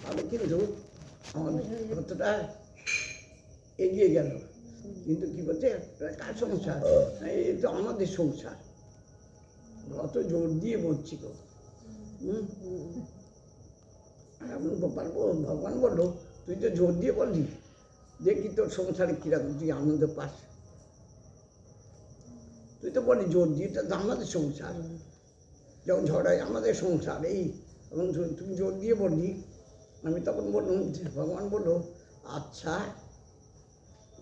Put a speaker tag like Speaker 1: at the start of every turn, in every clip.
Speaker 1: আমি কিন্তু আমাদের কতটা এগিয়ে গেল, কিন্তু কি বলছে কার সংসার, এই তো আমাদের সংসার, অত জোর দিয়ে বলছি গো। এখন ভগবান বললো তুই তো জোর দিয়ে বললি, দেখি তোর সংসারে কিরকম তুই আনন্দ পাস। তুই তো বলি জোর দিয়ে, তো আমাদের সংসার, যখন ঝড়াই আমাদের সংসার এই, এবং তুমি জোর দিয়ে বললি। আমি তখন বললাম, ভগবান বললো আচ্ছা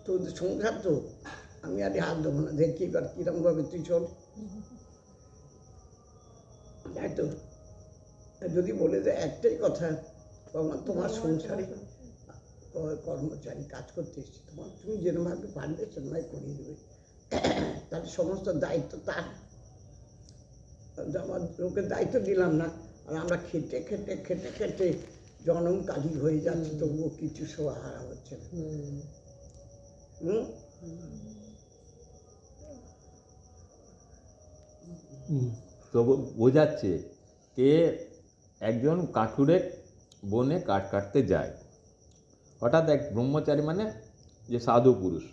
Speaker 1: তোদের সংসার তো, আমি আর হাত দেবো না, দেখি এবার কিরমভাবে তুই চল। তাই তো যদি বলে দেয় একটাই কথা, ভগবান তোমার সংসারে কর্মচারী কাজ করতে এসেছি, তুমি যেরকমভাবে পারবে সেরকমভাবে করিয়ে দেবে, তার সমস্ত দায়িত্ব তার। আমার লোকের দায়িত্ব দিলাম না, আর আমরা খেটে খেটে খেটে খেটে জনম কাজী হয়ে যাচ্ছে, তবুও কিছু সহারা হচ্ছে না।
Speaker 2: তবু বোঝাচ্ছে কে একজন কাঠুরে বনে কাঠ কাটতে যায়, হঠাৎ এক ব্রহ্মচারী মানে যে সাধু পুরুষ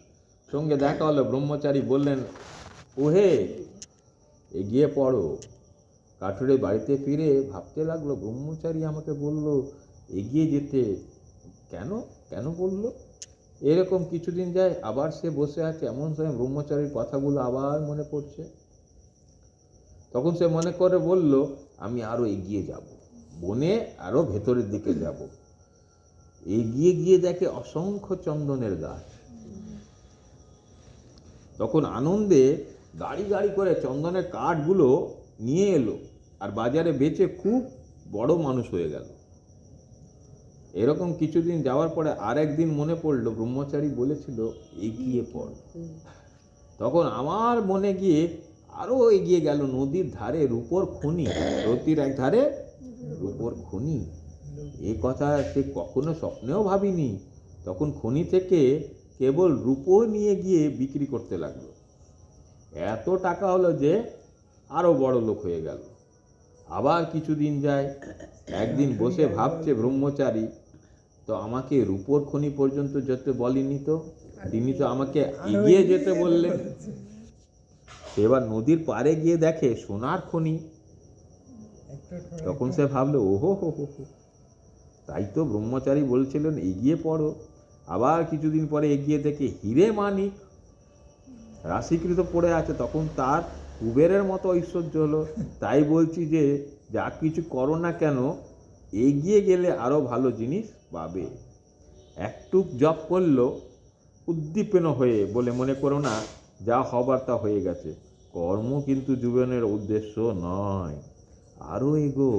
Speaker 2: সঙ্গে দেখা হলো। ব্রহ্মচারী বললেন, ওহে এগিয়ে পড়ো। কাঠুরে বাড়িতে ফিরে ভাবতে লাগলো, ব্রহ্মচারী আমাকে বলল এগিয়ে যেতে, কেন কেন বলল। এরকম কিছুদিন যায়, আবার সে বসে আছে, এমন সময় ব্রহ্মচারীর কথাগুলো আবার মনে পড়ছে। তখন সে মনে করে বলল, আমি আরো এগিয়ে যাব, বনে আরো ভেতরের দিকে যাব। এগিয়ে গিয়ে দেখে অসংখ্য চন্দনের গাছ। তখন আনন্দে গাড়ি গাড়ি করে চন্দনের কাঠগুলো নিয়ে এলো, আর বাজারে বেচে খুব বড় মানুষ হয়ে গেল। এরকম কিছুদিন যাওয়ার পরে আর একদিন মনে পড়লো, ব্রহ্মচারী বলেছিল এগিয়ে পড়। তখন আমার মনে গিয়ে আরো এগিয়ে গেল, নদীর ধারে রূপোর খনি, নদীর এক ধারে রূপোর খনি। এ কথা সে কখনো স্বপ্নেও ভাবিনি। তখন খনি থেকে কেবল রূপো নিয়ে গিয়ে বিক্রি করতে লাগলো। এত টাকা হলো যে আরো বড় লোক হয়ে গেল। আবার কিছুদিন যায়, একদিন বসে ভাবছে ব্রহ্মচারী, তো আমাকে রূপোর খনি পর্যন্ত যেতে বলেনি, তো তিনি তো আমাকে এগিয়ে যেতে বললেন। এবার নদীর পাড়ে গিয়ে দেখে সোনার খনি। তখন সে ভাবলো, ওহো হো হো, তাই তো ব্রহ্মচারী বলছিলেন এগিয়ে পড়ো। আবার কিছুদিন পরে এগিয়ে দেখে হিরে মানিক রাশিকৃত পড়ে আছে। তখন তার কুবেরের মতো ঐশ্বর্য হলো। তাই বলছি যে যা কিছু করো না কেন, এগিয়ে গেলে আরো ভালো জিনিস পাবে। একটু জপ করলো উদ্দীপন হয়ে, বলে মনে করো না যা হবার তা হয়ে গেছে। কর্ম কিন্তু জীবনের উদ্দেশ্য নয়, আরো এগো।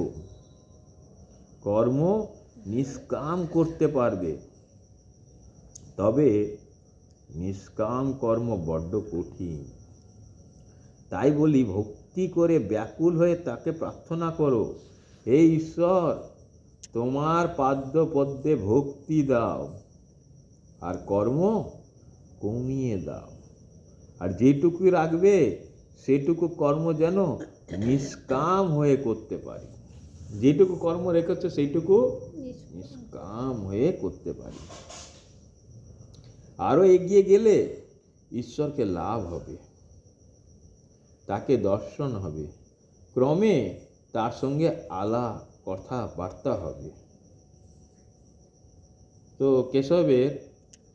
Speaker 2: কর্ম নিষ্কাম করতে পারবে, তবে নিষ্কাম কর্ম বড্ড কঠিন। তাই বলি ভক্তি করে ব্যাকুল হয়ে তাকে প্রার্থনা করো, হে ঈশ্বর তোমার পাদ্য পদ্মে ভক্তি দাও, আর কর্ম কমিয়ে দাও। আর যেটুকু রাখবে সেটুকু কর্ম যেন নিষ্কাম হয়ে করতে পারি। যেটুকু কর্ম রেখেছ সেইটুকু নিষ্কাম হয়ে করতে পারি। আরো এগিয়ে গেলে ঈশ্বরকে লাভ হবে, তাকে দর্শন হবে, ক্রমে তার সঙ্গে আলাপ কথাবার্তা হবে। তো কেশবের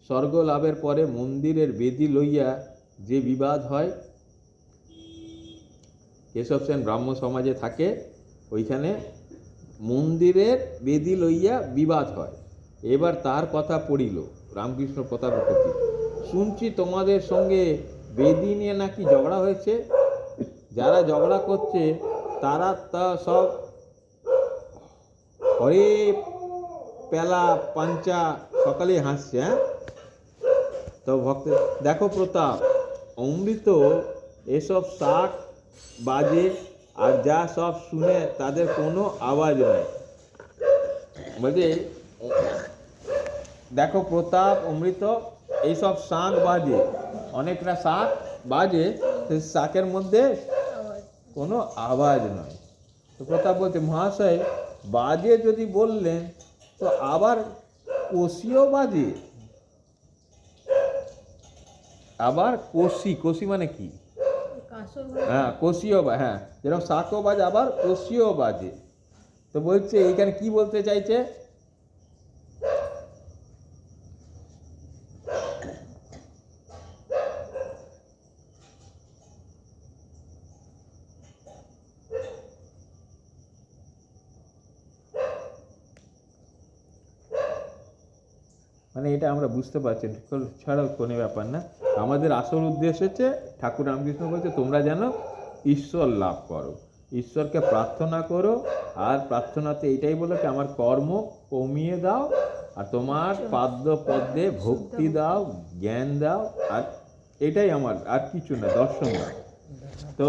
Speaker 2: স্বর্গ লাভের পরে মন্দিরের বেদি লইয়া যে বিবাদ হয়, কেশব সেন ব্রাহ্ম সমাজে থাকে, ওইখানে মন্দিরের বেদি লইয়া বিবাদ হয়। এবার তার কথা পড়িল রামকৃষ্ণ প্রতাপের প্রতি। শুনছি তোমাদের সঙ্গে বেদি নিয়ে নাকি ঝগড়া হয়েছে। যারা ঝগড়া করছে তারা তা সব হরে পেলা পাঞ্চা সকালেই হাসছে। তো ভক্ত দেখো প্রতাপ, অমৃত এসব শাক বাজে, আর যা সব শুনে তাদের কোনো আওয়াজ নাই। বলছে দেখো প্রতাপ, অমৃত এইসব শাক বাজে, অনেকটা শাক বাজে, শাকের মধ্যে কোনো আওয়াজ নয়। তো প্রতাপ বলছে, মহাশয় বাজে যদি বললেন তো আবার কষিও বাজে, আবার কষি মানে কি? হ্যাঁ, কষিও হ্যাঁ, যেরকম শাকও বাজে আবার কষিও বাজে। তো বলছে এইখানে কি বলতে চাইছে? মানে এটা আমরা বুঝতে পারছি, ছাড়াও কোনো ব্যাপার না। আমাদের আসল উদ্দেশ্য হচ্ছে ঠাকুর রামকৃষ্ণ বলছে তোমরা যেন ঈশ্বর লাভ করো, ঈশ্বরকে প্রার্থনা করো। আর প্রার্থনাতে এটাই বলো কি আমার কর্ম কমিয়ে দাও, আর তোমার পাদ্য পদ্মে ভক্তি দাও, জ্ঞান দাও, আর এটাই আমার, আর কিছু না, দর্শন দাও। তো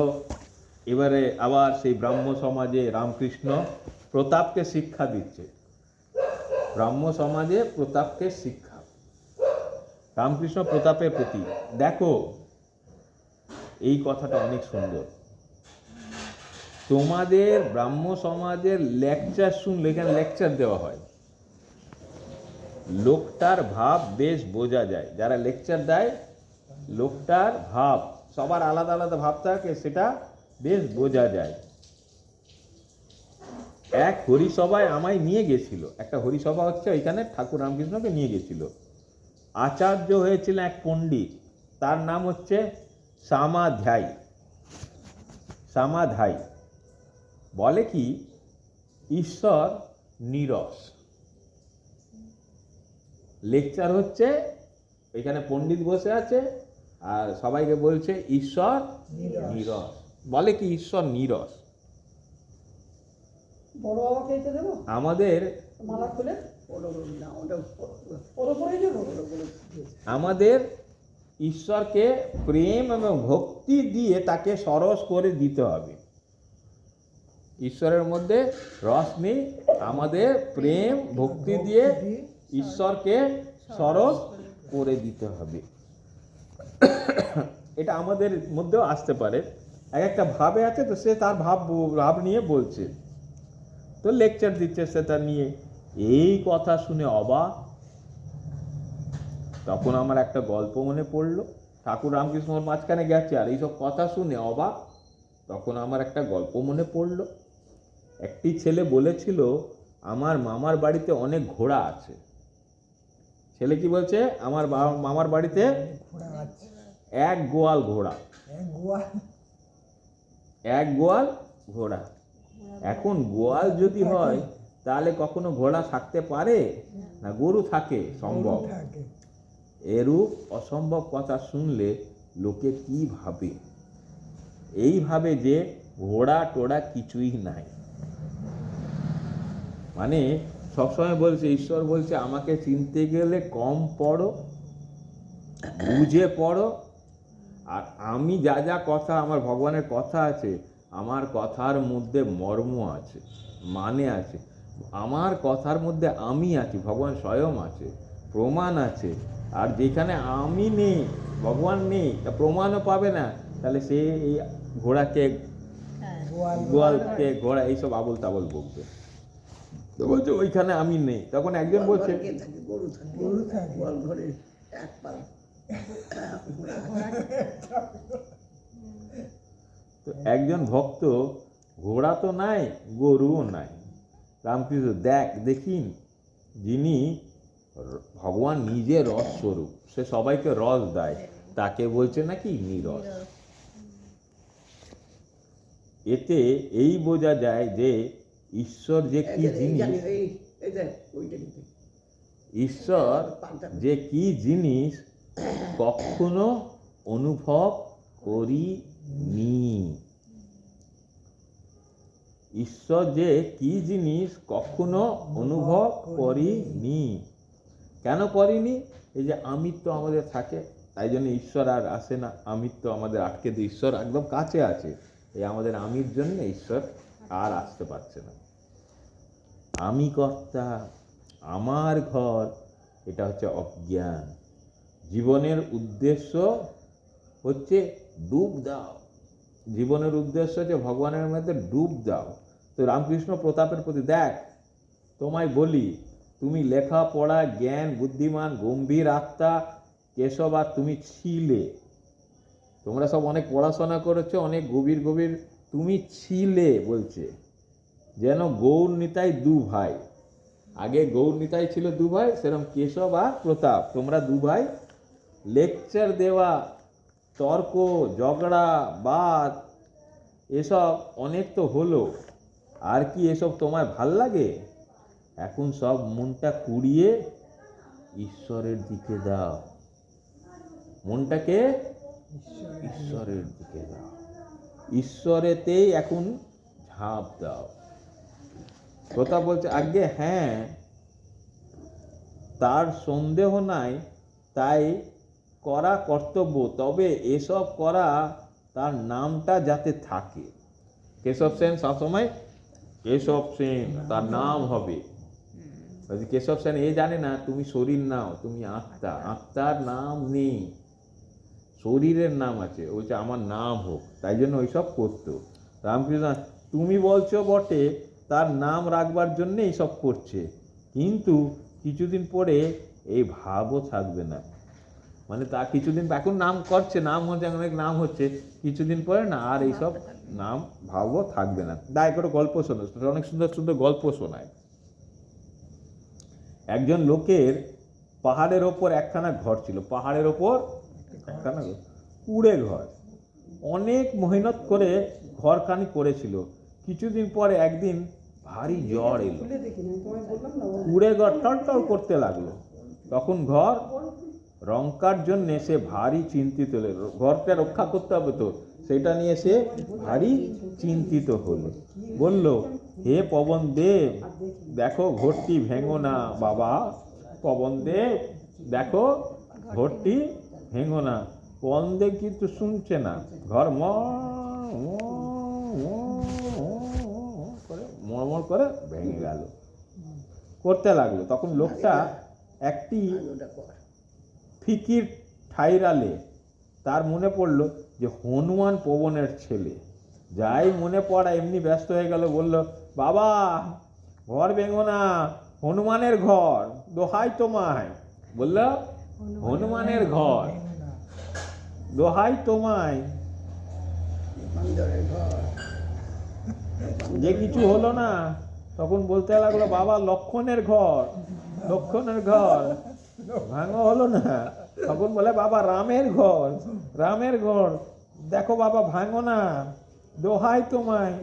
Speaker 2: এবারে আবার সেই ব্রাহ্ম সমাজে রামকৃষ্ণ প্রতাপকে শিক্ষা দিচ্ছে। ব্রাহ্ম সমাজে প্রতাপকে শিক্ষা, রামকৃষ্ণ প্রতাপের প্রতি। দেখো এই কথাটা অনেক সুন্দর। তোমাদের ব্রাহ্ম সমাজের লেকচার শুনলে, এখানে লেকচার দেওয়া হয়, লোকটার ভাব বেশ বোঝা যায়। যারা লেকচার দেয় লোকটার ভাব, সবার আলাদা আলাদা ভাব থাকে, সেটা বেশ বোঝা যায়। এক হরিসভায় আমায় নিয়ে গেছিল, একটা হরিসভা হচ্ছে, ওইখানে ঠাকুর রামকৃষ্ণকে নিয়ে গেছিল। আচার্য হয়েছিল এক পণ্ডিত, তার নাম হচ্ছে সামাধ্যায়ী। সামাধ্যায়ী বলে কি ঈশ্বর নীরস। লেকচার হচ্ছে, এখানে পণ্ডিত বসে আছে আর সবাইকে বলছে ঈশ্বর নীরস। বলে কি ঈশ্বর নীরস।
Speaker 3: বড় বাবাকে এটা দেবো,
Speaker 2: আমাদের
Speaker 3: মালা খুলে
Speaker 2: আমাদের ঈশ্বরকে প্রেম এবং ভক্তি দিয়ে তাকে সরস করে দিতে হবে। ঈশ্বরের মধ্যে রস নেই, আমাদের প্রেম ভক্তি দিয়ে ঈশ্বরকে সরস করে দিতে হবে। এটা আমাদের মধ্যেও আসতে পারে, এক একটা ভাবে আছে, তো সে তার ভাব নিয়ে বলছে, তো লেকচার দিচ্ছে সে তার নিয়ে। এই কথা শুনে অবাক। তখন আমার একটা গল্প মনে পড়লো, ঠাকুর রামকৃষ্ণর মাঝখানে গেছে আর এইসব কথা শুনে অবাক। তখন আমার একটা গল্প মনে পড়লো। একটি ছেলে বলেছিল আমার মামার বাড়িতে অনেক ঘোড়া আছে। ছেলে কি বলছে? আমার মামার বাড়িতে এক গোয়াল ঘোড়া, এক গোয়াল ঘোড়া। এখন গোয়াল যদি হয় তাহলে কখনো ঘোড়া থাকতে পারে না? গরু থাকে সম্ভব। এরূপ অসম্ভব কথা শুনলে লোকে কি ভাবে? এইভাবে যে ঘোড়া টোড়া কিছুই নাই। মানে সবসময় বলছে, ঈশ্বর বলছে আমাকে চিনতে গেলে কম পড়ো, বুঝে পড়ো। আর আমি যা যা কথা, আমার ভগবানের কথা আছে, আমার কথার মধ্যে মর্ম আছে, মানে আছে। আমার কথার মধ্যে আমি আছি, ভগবান স্বয়ং আছে, প্রমাণ আছে। আর যেখানে আমি নেই, ভগবান নেই, তা প্রমাণও পাবে না। তাহলে সে এই ঘোড়াকে, গোয়ালকে ঘোড়া এইসব আবল তাবল বকবে। তো বলছে ওইখানে আমি নেই। তখন একজন বলছে
Speaker 1: গরু থাকে গোয়াল ঘরে এক পাল।
Speaker 2: তো একজন ভক্ত, ঘোড়া তো নাই, গরুও নাই। রামকৃষ্ণ দেখিন, যিনি ভগবান নিজে রস স্বরূপ, সে সবাইকে রস দেয়, তাকে বলছে নাকি নীরস। এতে এই বোঝা যায় যে ঈশ্বর যে কি জিনিস, ঈশ্বর যে কি জিনিস কখনো অনুভব করিনি। ঈশ্বর যে কি জিনিস কখনো অনুভব করিনি। কেন করিনি? এই যে আমিত্ব আমাদের থাকে, তাই জন্য ঈশ্বর আর আসে না। আমিত্ব আমাদের আটকে দিয়ে, ঈশ্বর একদম কাছে আছে, এই আমাদের আমির জন্য ঈশ্বর আর আসতে পারছে না। আমি কর্তা, আমার ঘর, এটা হচ্ছে অজ্ঞান। জীবনের উদ্দেশ্য হচ্ছে ডুব দাও, জীবনের উদ্দেশ্য হচ্ছে ভগবানের মধ্যে ডুব দাও। তো রামকৃষ্ণ প্রতাপের প্রতি, দেখ তোমায় বলি, তুমি লেখাপড়া, জ্ঞান, বুদ্ধিমান, গম্ভীর আত্মা কেশব, আর তুমি ছিলে। তোমরা সব অনেক পড়াশোনা করেছো, অনেক গভীর গভীর, তুমি ছিলে বলছে। যেন গৌর নিতাই দু ভাই, আগে গৌর নিতাই ছিল দু ভাই, সেরকম কেশব আর প্রতাপ, তোমরা দু ভাই। লেকচার দেওয়া, তর্ক, ঝগড়া, বাদ, এসব অনেক তো হলো। আর কি এসব তোমায় ভাল লাগে? এখন সব মনটা কুড়িয়ে ঈশ্বরের দিকে দাও, মনটাকে ঈশ্বরের দিকে দাও, ঈশ্বরেতেই এখন ঝাঁপ দাও। কথা বলছে আগে, হ্যাঁ, তার সন্দেহ নাই, তাই করা কর্তব্য, তবে এসব করা তার নামটা যাতে থাকে। কেশব সেন সবসময় কেশব সেন তার নাম হবে। কেশব সেন এ জানে না তুমি শরীর নাও, তুমি আত্মা, আত্মার নাম নেই, শরীরের নাম আছে। বলছে আমার নাম হোক, তাই জন্য ওইসব করতো। রামকৃষ্ণ তুমি বলছো বটে তার নাম রাখবার জন্য এইসব করছে, কিন্তু কিছুদিন পরে এই ভাবও থাকবে না। মানে তা কিছুদিন এখন নাম করছে, নাম হচ্ছে, অনেক নাম হচ্ছে, কিছুদিন পরে না আর এইসব নাম ভাবও থাকবে না। দায় করে গল্প শোনো, অনেক সুন্দর সুন্দর গল্প শোনায়। একজন লোকের পাহাড়ের ওপর একখানা ঘর ছিল, পাহাড়ের ওপর একখানা কুড়ে ঘর, অনেক মেহনত করে ঘরখানি করেছিল। কিছুদিন পরে একদিন ভারী জ্বর এলো,
Speaker 3: খুলে দেখি না, তোমায় বললাম না ও
Speaker 2: কুড়ে ঘর টলটল করতে লাগলো। তখন ঘর রঙ্কার জন্যে সে ভারী চিন্তিত হলো, ঘরটা রক্ষা করতে হবে তো, সেটা নিয়ে সে ভারী চিন্তিত হলো। বলল, হে পবন দেব, দেখো ঘরটি ভেঙো না বাবা, পবন দেব দেখো ঘরটি ভেঙো না। পবন দেব কিন্তু শুনছে না, ঘর মড়মড় করে ভেঙে গেল, করতে লাগলো। তখন লোকটা একটি
Speaker 1: ওটা কর।
Speaker 2: ফিকির ঠাইরালে তার মনে পড়ল যে হনুমান পবনের ছেলে। যাই মনে পড়া এমনি ব্যস্ত হয়ে গেল, বলল, বাবা ঘর ভেঙো না, হনুমানের ঘর, দোহাই তোমায়। বলল, হনুমানের ঘর, দোহাই তোমায়।
Speaker 1: বান্দরের ঘর।
Speaker 2: যে কিছু হলো না, তখন বলতে লাগলো, বাবা লক্ষণের ঘর, লক্ষণের ঘর ভাঙো হলো না। তখন বলে, বাবা রামের ঘর, রামের ঘর দেখো বাবা ভাঙো না, দোহাই তোমায়।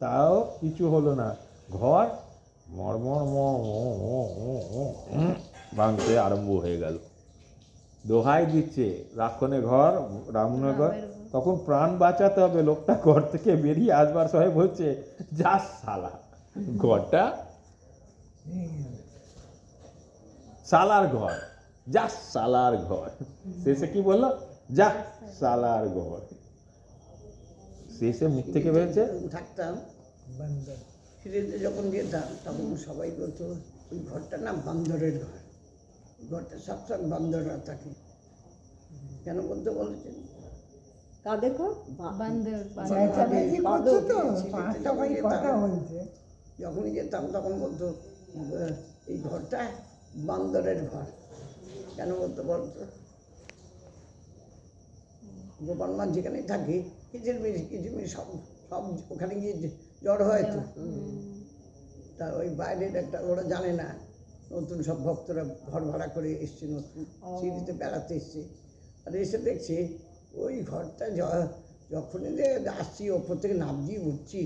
Speaker 2: তাও কিছু হলো না, ঘর মরমর ভাঙতে আরম্ভ হয়ে গেল। দোহাই দিচ্ছে, রাক্ষণের ঘর, রামনের ঘর। তখন প্রাণ বাঁচাতে হবে, লোকটা ঘর থেকে বেরিয়ে আসবার সময় বলছে, যা শালা, ঘরটা শালার ঘর, যা শালার ঘর। শেষে কি বললো, যা শালার ঘর। শেষে মুখ থেকে বেরোচ্ছে,
Speaker 1: থাকতাম সিঁড়িতে যখন যেতাম তখন সবাই বলতো ওই ঘরটা না বান্দরের ঘর, ঘরটা সবসময় বান্দররা থাকে। কেন বলতে বলেছেন?
Speaker 3: কাদের ঘর?
Speaker 4: বান্দর
Speaker 1: চেঁচামেচি করছো তো,
Speaker 3: পাঁচটা ভাই কথা হয়েছে।
Speaker 1: যখনই যেতাম তখন বলতো এই ঘরটা বান্দরের ঘর। কেন বলতো বলতো? গোপাল মাছ যেখানে থাকে কিচিরমিচির সব সব ওখানে গিয়ে জড় হয় তো। তা ওই বাইরের একটা, ওরা জানে না নতুন সব ভক্তরা ঘর ভাড়া করে এসছে, নতুন সিঁড়িতে বেড়াতে এসছে, আর এসে দেখছে ওই ঘরটা যখনই যে আসছি ওপর থেকে নামছি উঠছি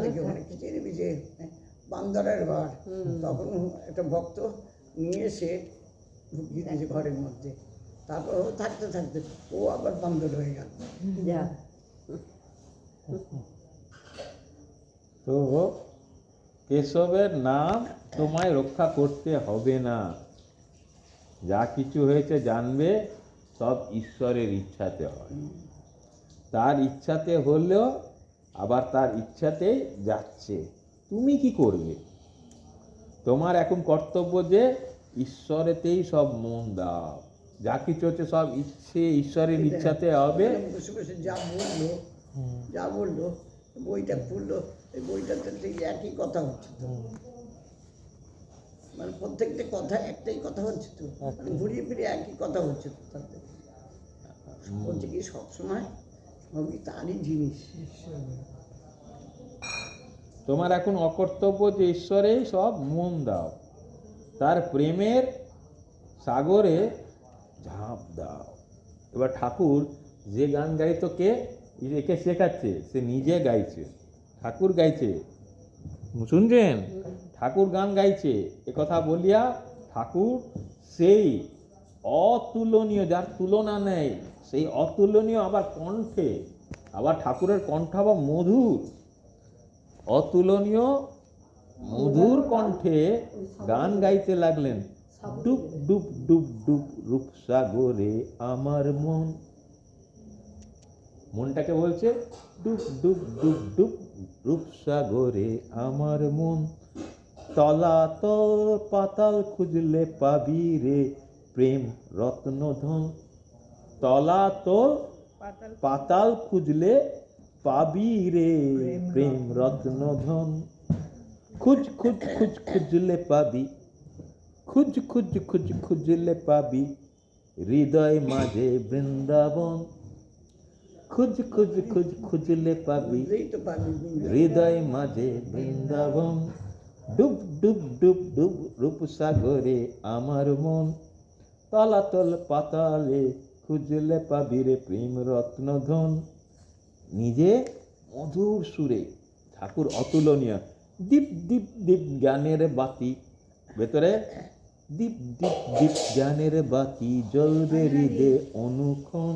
Speaker 1: দেখি ওখানে কিচিরমিচির বান্দরের ঘর। তখন একটা ভক্ত নিয়ে এসে ঢুকিয়ে দিয়েছে ঘরের মধ্যে। তারপর ও থাকতে থাকতে ও আবার বান্দর হয়ে গেল।
Speaker 2: তো কেশবের নাম তোমায় রক্ষা করতে হবে না, যা কিছু হয়েছে জানবে সব ঈশ্বরের ইচ্ছাতে হয়। তার ইচ্ছাতে হলেও আবার তার ইচ্ছাতেই যাচ্ছে, তুমি কি করবে? তোমার এখন কর্তব্য যে ঈশ্বরেতেই সব মন দাও, যা কিছু হচ্ছে সব ইচ্ছে ঈশ্বরের ইচ্ছাতে হবে।
Speaker 1: বসে বসে যা বললো বইটা খুললো, এই বইটাতে ঠিক একই কথা হচ্ছে। প্রত্যেকটা কথা একটাই কথা হচ্ছে তো, মানে ঘুরিয়ে ফিরে একই কথা হচ্ছে তো তাতে। বলছে কি সবসময় সবই তারই জিনিস।
Speaker 2: তোমার এখন অকর্তব্য যে ঈশ্বরে সব মন দাও, তার প্রেমের সাগরে ঝাঁপ দাও। এবার ঠাকুর যে গান গাইতো, কে একে শেখাচ্ছে? সে নিজে গাইছে, ঠাকুর গাইছে, শুনছেন? ঠাকুর গান গাইছে। এ কথা বলিয়া ঠাকুর সেই অতুলনীয়, যার তুলনা নেই, সেই অতুলনীয় আবার কণ্ঠে, আবার ঠাকুরের কণ্ঠ আবার মধুর, অতুলনীয় মধুর কণ্ঠে গান গাইতে লাগলেন। ডুব ডুব ডুব ডুব রূপসাগরে আমার মন। মনটাকে বলছে ডুব ডুব ডুব ডুব রূপসাগরে আমার মন। তলাতল পাতাল খুঁজলে পাবি রে প্রেম রত্নধন। তলাতল পাতাল খুঁজলে পাবি রে প্রেম রত্নধন। খুঁজ খুঁজ খুঁজ খুঁজলে পাবি, খুঁজ খুঁজ খুঁজ খুঁজলে পাবি হৃদয় মাঝে বৃন্দাবন। খুঁজ খুঁজ খুঁজ খুঁজলে পাবি
Speaker 1: বুঝলেই তো পারবি
Speaker 2: হৃদয় মাঝে বৃন্দাবন। ডুব ডুব ডুব ডুব রূপসাগরে আমার মন। তলাতল পাতালে খুঁজলে পাবি রে প্রেম রত্নধন। নিজে মধুর সুরে ঠাকুর অতুলনীয়। দীপ দীপ দীপ জ্ঞানের বাতি, ভেতরে দীপ দীপ দীপ জ্ঞানের বাতি জ্বলবে হৃদে অনুক্ষণ।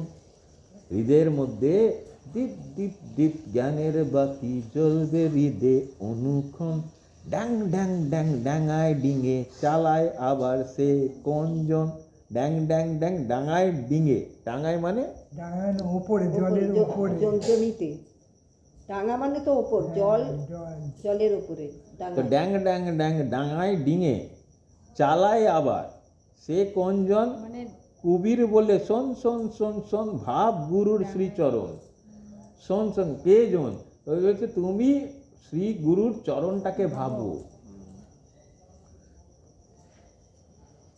Speaker 2: হৃদয়ের মধ্যে দীপ দীপ দীপ জ্ঞানের বাতি জ্বলবে হৃদে অনুক্ষণ। ড্যাং ড্যাং ড্যাং ড্যাঙায় ডিঙে চালায় আবার সে কোনজন। ড্যাং ড্যাং ড্যাং ডাঙায় ডিঙে, ডাঙায় মানে
Speaker 3: ডাঙার উপরে, জলের উপরে।
Speaker 4: জমিতে ডাঙা মানে তো ওপর, জল জলের উপরে
Speaker 2: তো ড্যাং ড্যাং ড্যাং ডাঙায় ডিঙে চালায় আবার সে কোনজন।
Speaker 4: মানে
Speaker 2: কবির বলে শোন শোন শোন শোন ভাব গুরুর শ্রীচরণ। শোন শোন, কে জন? ওই বলছে তুমি শ্রী গুরুর চরণটাকে ভাবো।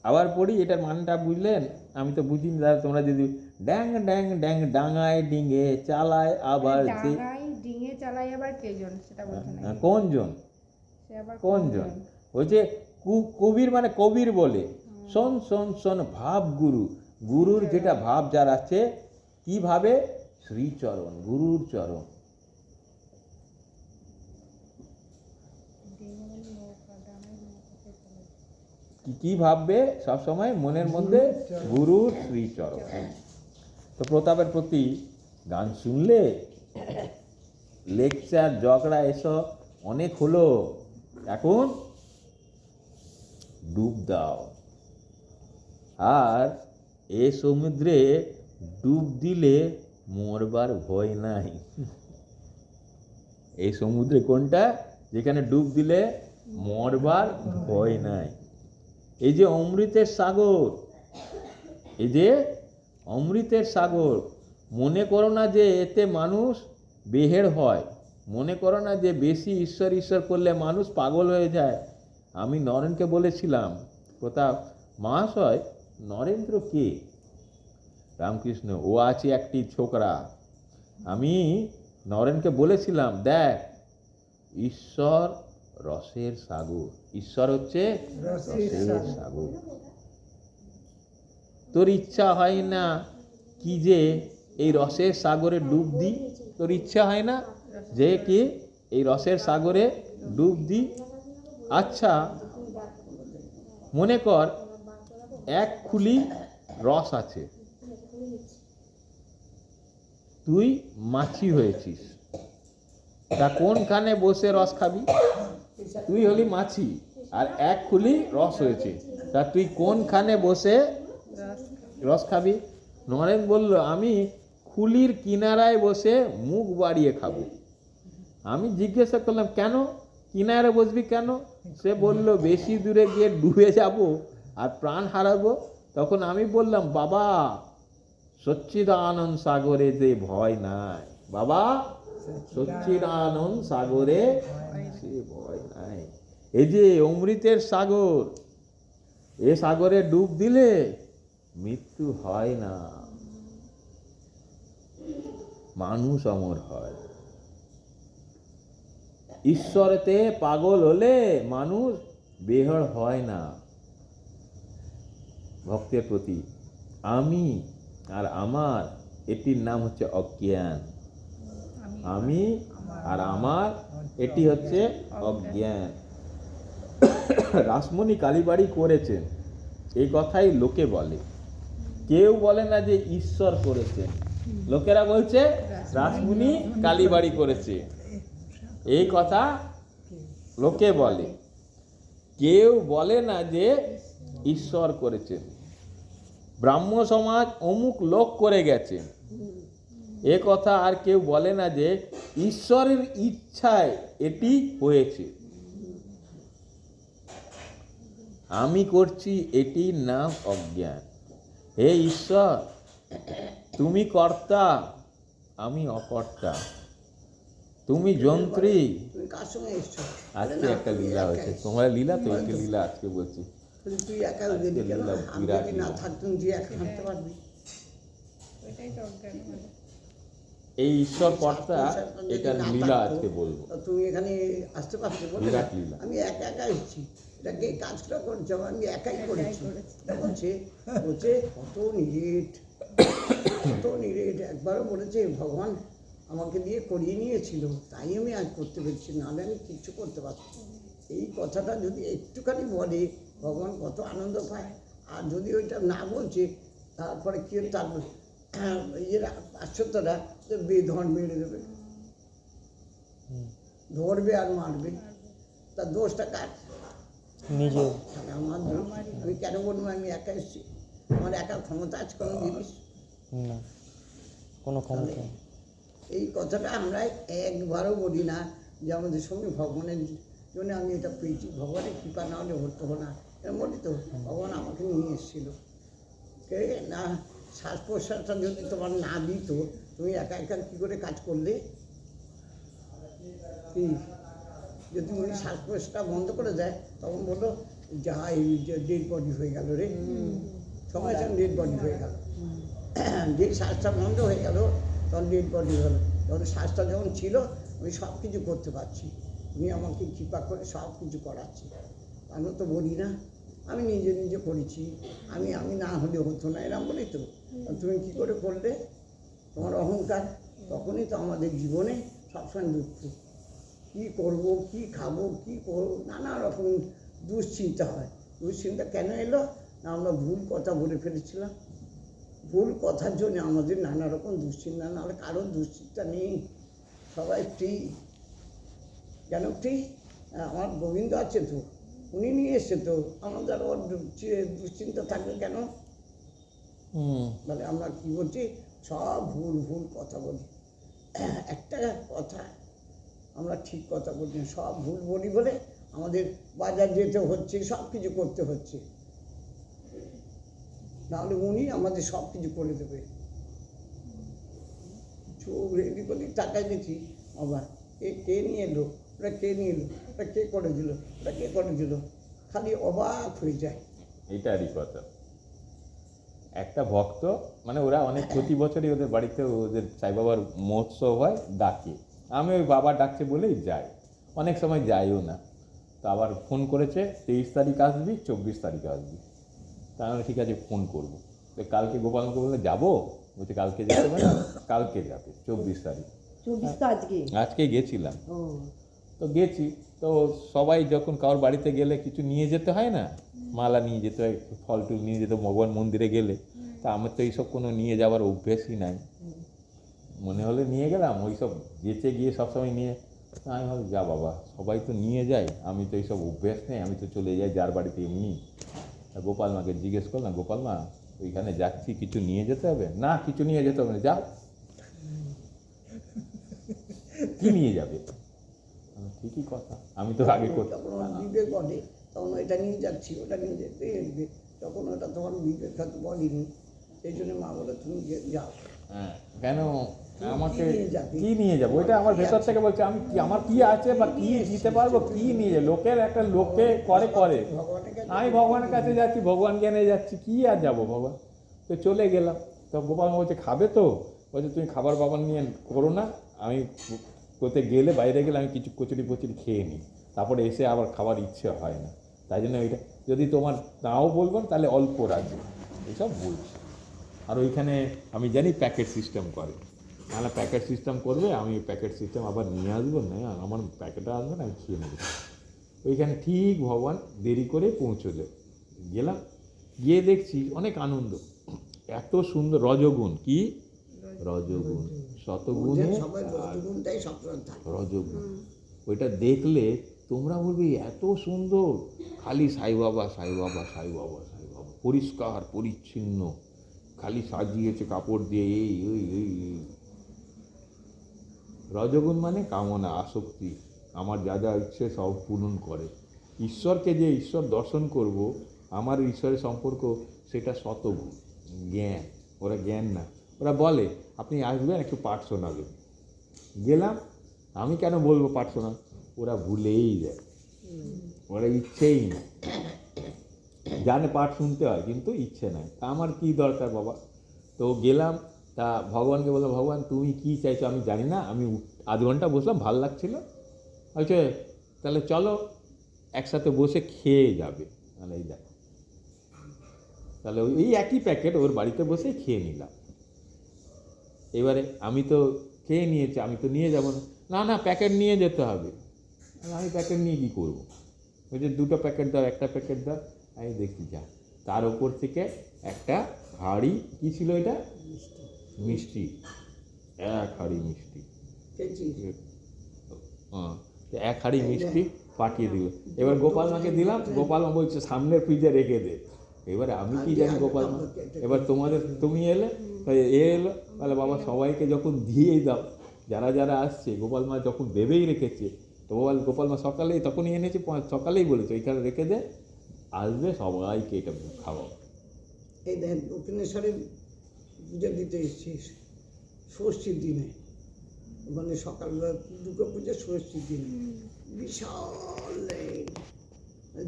Speaker 2: আবার পড়ি, এটার মানটা বুঝলেন? আমি তো বুঝিনি, দাদা তোমরা যদি। ড্যাং ড্যাং ড্যাং ডাঙায় ডিঙে চালায় আবার সে
Speaker 5: ডিঙে চালাই আবার কেজন, সেটা বলতে না
Speaker 2: কোনজন,
Speaker 5: সে আবার
Speaker 2: কোনজন? বলছে কবির মানে কবির বলে শোন শোন শোন ভাব গুরু, গুরুর যেটা ভাব যার আছে, কিভাবে? শ্রীচরণ, গুরুর চরণ। কি ভাববে সব সময় মনের মধ্যে? গুরুর শ্রীচরণ। তো প্রতাপের প্রতি গান শুনলে, লেকচার ঝগড়া এসব অনেক হলো, এখন ডুব দাও। আর এ সমুদ্রে ডুব দিলে মরবার ভয় নাই। এই সমুদ্রে কোনটা? যেখানে ডুব দিলে মরবার ভয় নাই। এই যে অমৃতের সাগর, এই যে অমৃতের সাগর, মনে করো না যে এতে মানুষ বেহের হয়, মনে করো না যে বেশি ঈশ্বর ঈশ্বর করলে মানুষ পাগল হয়ে যায়। আমি নরেনকে বলেছিলাম, প্রতাপ মহাশয় নরেন্দ্র কে? রামকৃষ্ণ, ও আছে একটি ছোকরা। আমি নরেনকে বলেছিলাম, দেখ ঈশ্বর রসের সাগর, ঈশ্বর হচ্ছে রসের সাগর। তোর ইচ্ছা হয় না কি যে এই রসের সাগরে ডুব দিই? তোর ইচ্ছা হয় না যে কি এই রসের সাগরে ডুব দিই? আচ্ছা মনে কর এক খুলি রস আছে, তুই মাছি হয়েছিস, তা কোনখানে বসে রস খাবি? তুই হলি মাছি আর এক খুলি রস হয়েছে, তা তুই কোনখানে বসে রস খাবি? নরেন বলল, আমি খুলির কিনারায় বসে মুখ বাড়িয়ে খাবো। আমি জিজ্ঞাসা করলাম, কেন কিনারে বসবি কেন? সে বলল, বেশি দূরে গিয়ে ডুবে যাব আর প্রাণ হারাবো। তখন আমি বললাম, বাবা সচ্চিদানন্দ সাগরে যে ভয় নাই, বাবা সচ্চিদানন্দ সাগরে সে ভয় নাই। এই যে অমৃতের সাগর, এ সাগরে ডুব দিলে মৃত্যু হয় না, মানুষ অমর হয়। ঈশ্বরেতে পাগল হলে মানুষ বেহড় হয় না। ভক্তের প্রতি আমি আর আমার, এটির নাম হচ্ছে অজ্ঞান। আমি আর আমার, এটি হচ্ছে অজ্ঞান। রাসমণি কালীবাড়ি করেছেন, এই কথাই লোকে বলে। কেউ বলে না যে ঈশ্বর করেছেন, লোকেরা বলছে রাসমণি কালীবাড়ি করেছে, এই কথা লোকে বলে। কেউ বলে না যে ঈশ্বর করেছেন। ব্রাহ্ম সমাজ অমুক লোক করে গেছে, এ কথা আর কেউ বলে না যে ঈশ্বরের ইচ্ছায় এটি হয়েছে। আমি করছি, এটির নাম অজ্ঞান। হে ঈশ্বর, তুমি কর্তা, আমি অকর্তা। তুমি যন্ত্রী।
Speaker 1: তুমি কার সঙ্গে এসছো?
Speaker 2: আজকে একটা লীলা হয়েছে, তোমরা লীলা তো, একটি লীলা আজকে বলছি।
Speaker 1: তুই একা গেলি কেন? আমি যদি না থাকতাম তুই একা হাঁটতে পারবি?
Speaker 5: ওইটাই তো অজ্ঞান হলো।
Speaker 2: এই ঈশ্বর কর্তা, এটার লীলা আজকে বলবো।
Speaker 1: তুমি এখানে আসতে পারছো বলে?
Speaker 2: বিরাট লীলা।
Speaker 1: আমি একা একা এসেছি, এটাকে কাজটা করছো, আমি একাই করেছি। এটা বলছে বলছে কত নিরেট, কত নিরেট। একবারও বলেছে ভগবান আমাকে দিয়ে করিয়ে নিয়েছিল, তাই আমি আজ করতে পেরেছি, নাহলে আমি কিচ্ছু করতে পারছি না। এই কথাটা যদি একটুখানি বলে ভগবান কত আনন্দ পায়। আর যদি ওইটা না বলছে, তারপরে কি তার ইয়েরা পাশ্চাত্যরা বেধন মেরে দেবে, ধরবে আর মারবে। তার দোষটা কার?
Speaker 6: নিজে।
Speaker 1: তাহলে আমার দোষ। আমি কেন বলবো আমি একা এসেছি? আমার একা ক্ষমতা আছে কোনো জিনিস?
Speaker 6: না, কোনো ক্ষমতা নেই।
Speaker 1: এই কথাটা আমরা একবারও বলি না যে আমাদের সঙ্গে ভগবানের জন্য আমি এটা পেয়েছি, ভগবানের কৃপা না হলে হতো না, এরকম বলি তো। ভগবান আমাকে নিয়ে এসেছিলো, কে না শ্বাস প্রশ্বাসটা যদি তোমার না দিত, তুমি একা একা কী করে কাজ করলে? কি যদি উনি শ্বাস প্রশ্বাসটা বন্ধ করে দেয়, তখন বললো যা এই ডেড বডি হয়ে গেল রে, সঙ্গে সঙ্গে ডেড বডি হয়ে গেল। যে শ্বাসটা বন্ধ হয়ে গেল তখন ডেড বডি হলো। তখন শ্বাসটা যখন ছিল আমি সব কিছু করতে পারছি, তুমি আমাকে কৃপা করে সব কিছু করাচ্ছি। আমি তো বলি না আমি নিজে নিজে করেছি, আমি আমি না হলে হতো না, এরকম বলি তো। তুমি কী করে করলে? তোমার অহংকার। তখনই তো আমাদের জীবনে সবসময় দুঃখ, কী করবো, কী খাবো, কী করবো, নানা রকম দুশ্চিন্তা হয়। দুশ্চিন্তা কেন এলো? না আমরা ভুল কথা বলে ফেলেছিলাম। ভুল কথার জন্য আমাদের নানা রকম দুশ্চিন্তা। নাহলে কারোর দুশ্চিন্তা নেই, সবাই ফ্রি। কেন ফ্রি? আমার গোবিন্দ আছে তো, উনি নিয়ে এসছে তো, আমাদের ওর দুশ্চিন্তা থাকবে কেন? মানে আমরা কী বলছি, সব ভুল ভুল কথা বলি। একটা কথা আমরা ঠিক কথা বলছি না, সব ভুল বলি বলে আমাদের বাজার যেতে হচ্ছে, সব কিছু করতে হচ্ছে। নাহলে উনি আমাদের সব কিছু করে দেবে। চোখ এদিক ওদিক তাকাই দেখি, আবার কে নিয়ে এলো, ওটা কে নিয়ে এলো, ওটা কে করে দিল, ওটা কে করে দিল, খালি অবাক হয়ে যায়।
Speaker 2: এইটারই কথা। একটা ভক্ত, মানে ওরা অনেক প্রতি বছরই ওদের বাড়িতে ওদের সাই বাবার মহোৎসব হয়, ডাকে। আমি ওই বাবা ডাকছে বলেই যাই, অনেক সময় যাইও না। তো আবার ফোন করেছে 23 তারিখ আসবি, 24 তারিখ আসবি। তাহলে ঠিক আছে, ফোন করবো। তো কালকে গোপালকে বলে যাবো, বলছে কালকে যেতে হবে না, কালকে যাবে 24 তারিখ।
Speaker 4: 24 তো আজকে।
Speaker 2: আজকে গেছিলাম,
Speaker 4: ও
Speaker 2: তো গেছি। তো সবাই যখন কারোর বাড়িতে গেলে কিছু নিয়ে যেতে হয় না, মালা নিয়ে যেতে হয়, ফল টুল নিয়ে যেতে, ভগবান মন্দিরে গেলে। তা আমার তো এইসব কোনো নিয়ে যাওয়ার অভ্যেসই নাই। মনে হলে নিয়ে গেলাম, ওইসব যেতে গিয়ে সবসময় নিয়ে। আমি ভাবি যা বাবা, সবাই তো নিয়ে যায়, আমি তো এইসব অভ্যেস নেই, আমি তো চলে যাই যার বাড়িতে এমনি। গোপাল মাকে জিজ্ঞেস করলাম, গোপাল মা ওইখানে যাচ্ছি, কিছু নিয়ে যেতে হবে? না, কিছু নিয়ে যেতে হবে না, যাও। কি নিয়ে যাবে? ঠিকই কথা, আমি তো আগে করতাম।
Speaker 1: যখন ওর বিবেক বলে তখন এটা নিয়ে যাচ্ছি, ওটা নিয়ে যেতে আসবে, তখন ওটা তোমার বিবেক হয়তো বলেনি, সেই জন্য মা বলে তুমি যাও।
Speaker 2: হ্যাঁ, কেন আমাকে
Speaker 1: নিয়ে যাবি?
Speaker 2: কি নিয়ে যাবো, ওইটা আমার ভেতর থেকে বলছে আমি কি, আমার কি আছে বা কি দিতে পারবো, কি নিয়ে যাবো, লোকের একটা লোকে করে
Speaker 1: ভগবানের কাছে
Speaker 2: আমি ভগবানের কাছে যাচ্ছি, ভগবান জ্ঞানে যাচ্ছি, কি আর যাবো ভগবান। তো চলে গেলাম, তো গোপাল মা বলছে খাবে, তো বলছে তুমি খাবার বাবার নিয়ে করো না, আমি কোথায় গেলে বাইরে গেলে আমি কিছু কচুরি ফচুরি খেয়ে নিই, তারপরে এসে আবার খাবার ইচ্ছে হয় না, তাই জন্য ওইটা যদি তোমার নাও বলবেন তাহলে অল্প রাখবে, এইসব বলছি। আর ওইখানে আমি জানি প্যাকেট সিস্টেম করে, নাহলে প্যাকেট সিস্টেম করবে, আমি প্যাকেট সিস্টেম আবার নিয়ে আসবো না, আমার প্যাকেটে আসবে না, আমি খেয়ে নেবো। ওইখানে ঠিক ভগবান দেরি করে পৌঁছলে, গেলাম, গিয়ে দেখছি অনেক আনন্দ, এত সুন্দর রজগুণ, কি রজগুণ, শতগুণে
Speaker 1: সবাই রজগুণটাই সবসময় থাকে।
Speaker 2: রজগুণ, ওইটা দেখলে তোমরা বলবে এত সুন্দর, খালি সাই বাবা সাই বাবা সাই বাবা সাই বাবা, পরিষ্কার পরিচ্ছন্ন, খালি সাজিয়েছে কাপড় দিয়ে, এই ওই এই এই। রজগুণ মানে কামনা, আসক্তি, আমার যা যা ইচ্ছে সব পূরণ করে। ঈশ্বরকে যে ঈশ্বর দর্শন করব, আমার ঈশ্বরের সম্পর্ক, সেটা শতগুণ, জ্ঞান। ওরা জ্ঞান না, ওরা বলে আপনি আসবেন একটু পাঠ শোনাবেন, গেলাম, আমি কেন বলবো পাঠ শোনা, ওরা ভুলেই যায়, ওরা ইচ্ছেই না, জানে পাঠ শুনতে হয় কিন্তু ইচ্ছে নাই, তা আমার কি দরকার বাবা। তো গেলাম, তা ভগবানকে বললাম ভগবান তুমি কি চাইছো আমি জানি না, আমি আধ ঘন্টা বসলাম, ভাল লাগছিল, বলছে তাহলে চলো একসাথে বসে খেয়ে যাবে, মানে এই দেখো, তাহলে ওই একই প্যাকেট ওর বাড়িতে বসে খেয়ে নিলাম। এবারে আমি তো খেয়ে নিয়েছি, আমি তো নিয়ে যাবো না, না প্যাকেট নিয়ে যেতে হবে, আমি প্যাকেট নিয়ে কী করবো, ওই যে দুটো প্যাকেট দাও, একটা প্যাকেট দাও, আমি দেখি যা, তার ওপর থেকে একটা হাঁড়ি, কী ছিল এটা, মিষ্টি, এক হাঁড়ি মিষ্টি, হ্যাঁ এক হাঁড়ি মিষ্টি পাঠিয়ে দিল। এবার গোপাল মাকে দিলাম, গোপাল মা বলছে সামনের ফ্রিজে রেখে দে। এবারে আমি কি জানি গোপাল মা, এবার তুমি এলে, এ এলো, তাহলে বাবা সবাইকে যখন দিয়েই দাও, যারা যারা আসছে, গোপাল মা যখন ভেবেই রেখেছে, তো গোপাল মা সকালেই তখনই এনেছে, সকালেই বলেছে ওইখানে রেখে দে, আসবে সবাইকে এটা খাওয়াও।
Speaker 1: এই দেখেন দক্ষিণেশ্বরে পুজো দিতে এসেছিস ষষ্ঠীর দিনে, মানে সকালবেলা দুটো পুজো ষষ্ঠীর দিনে, বিশাল লাইন,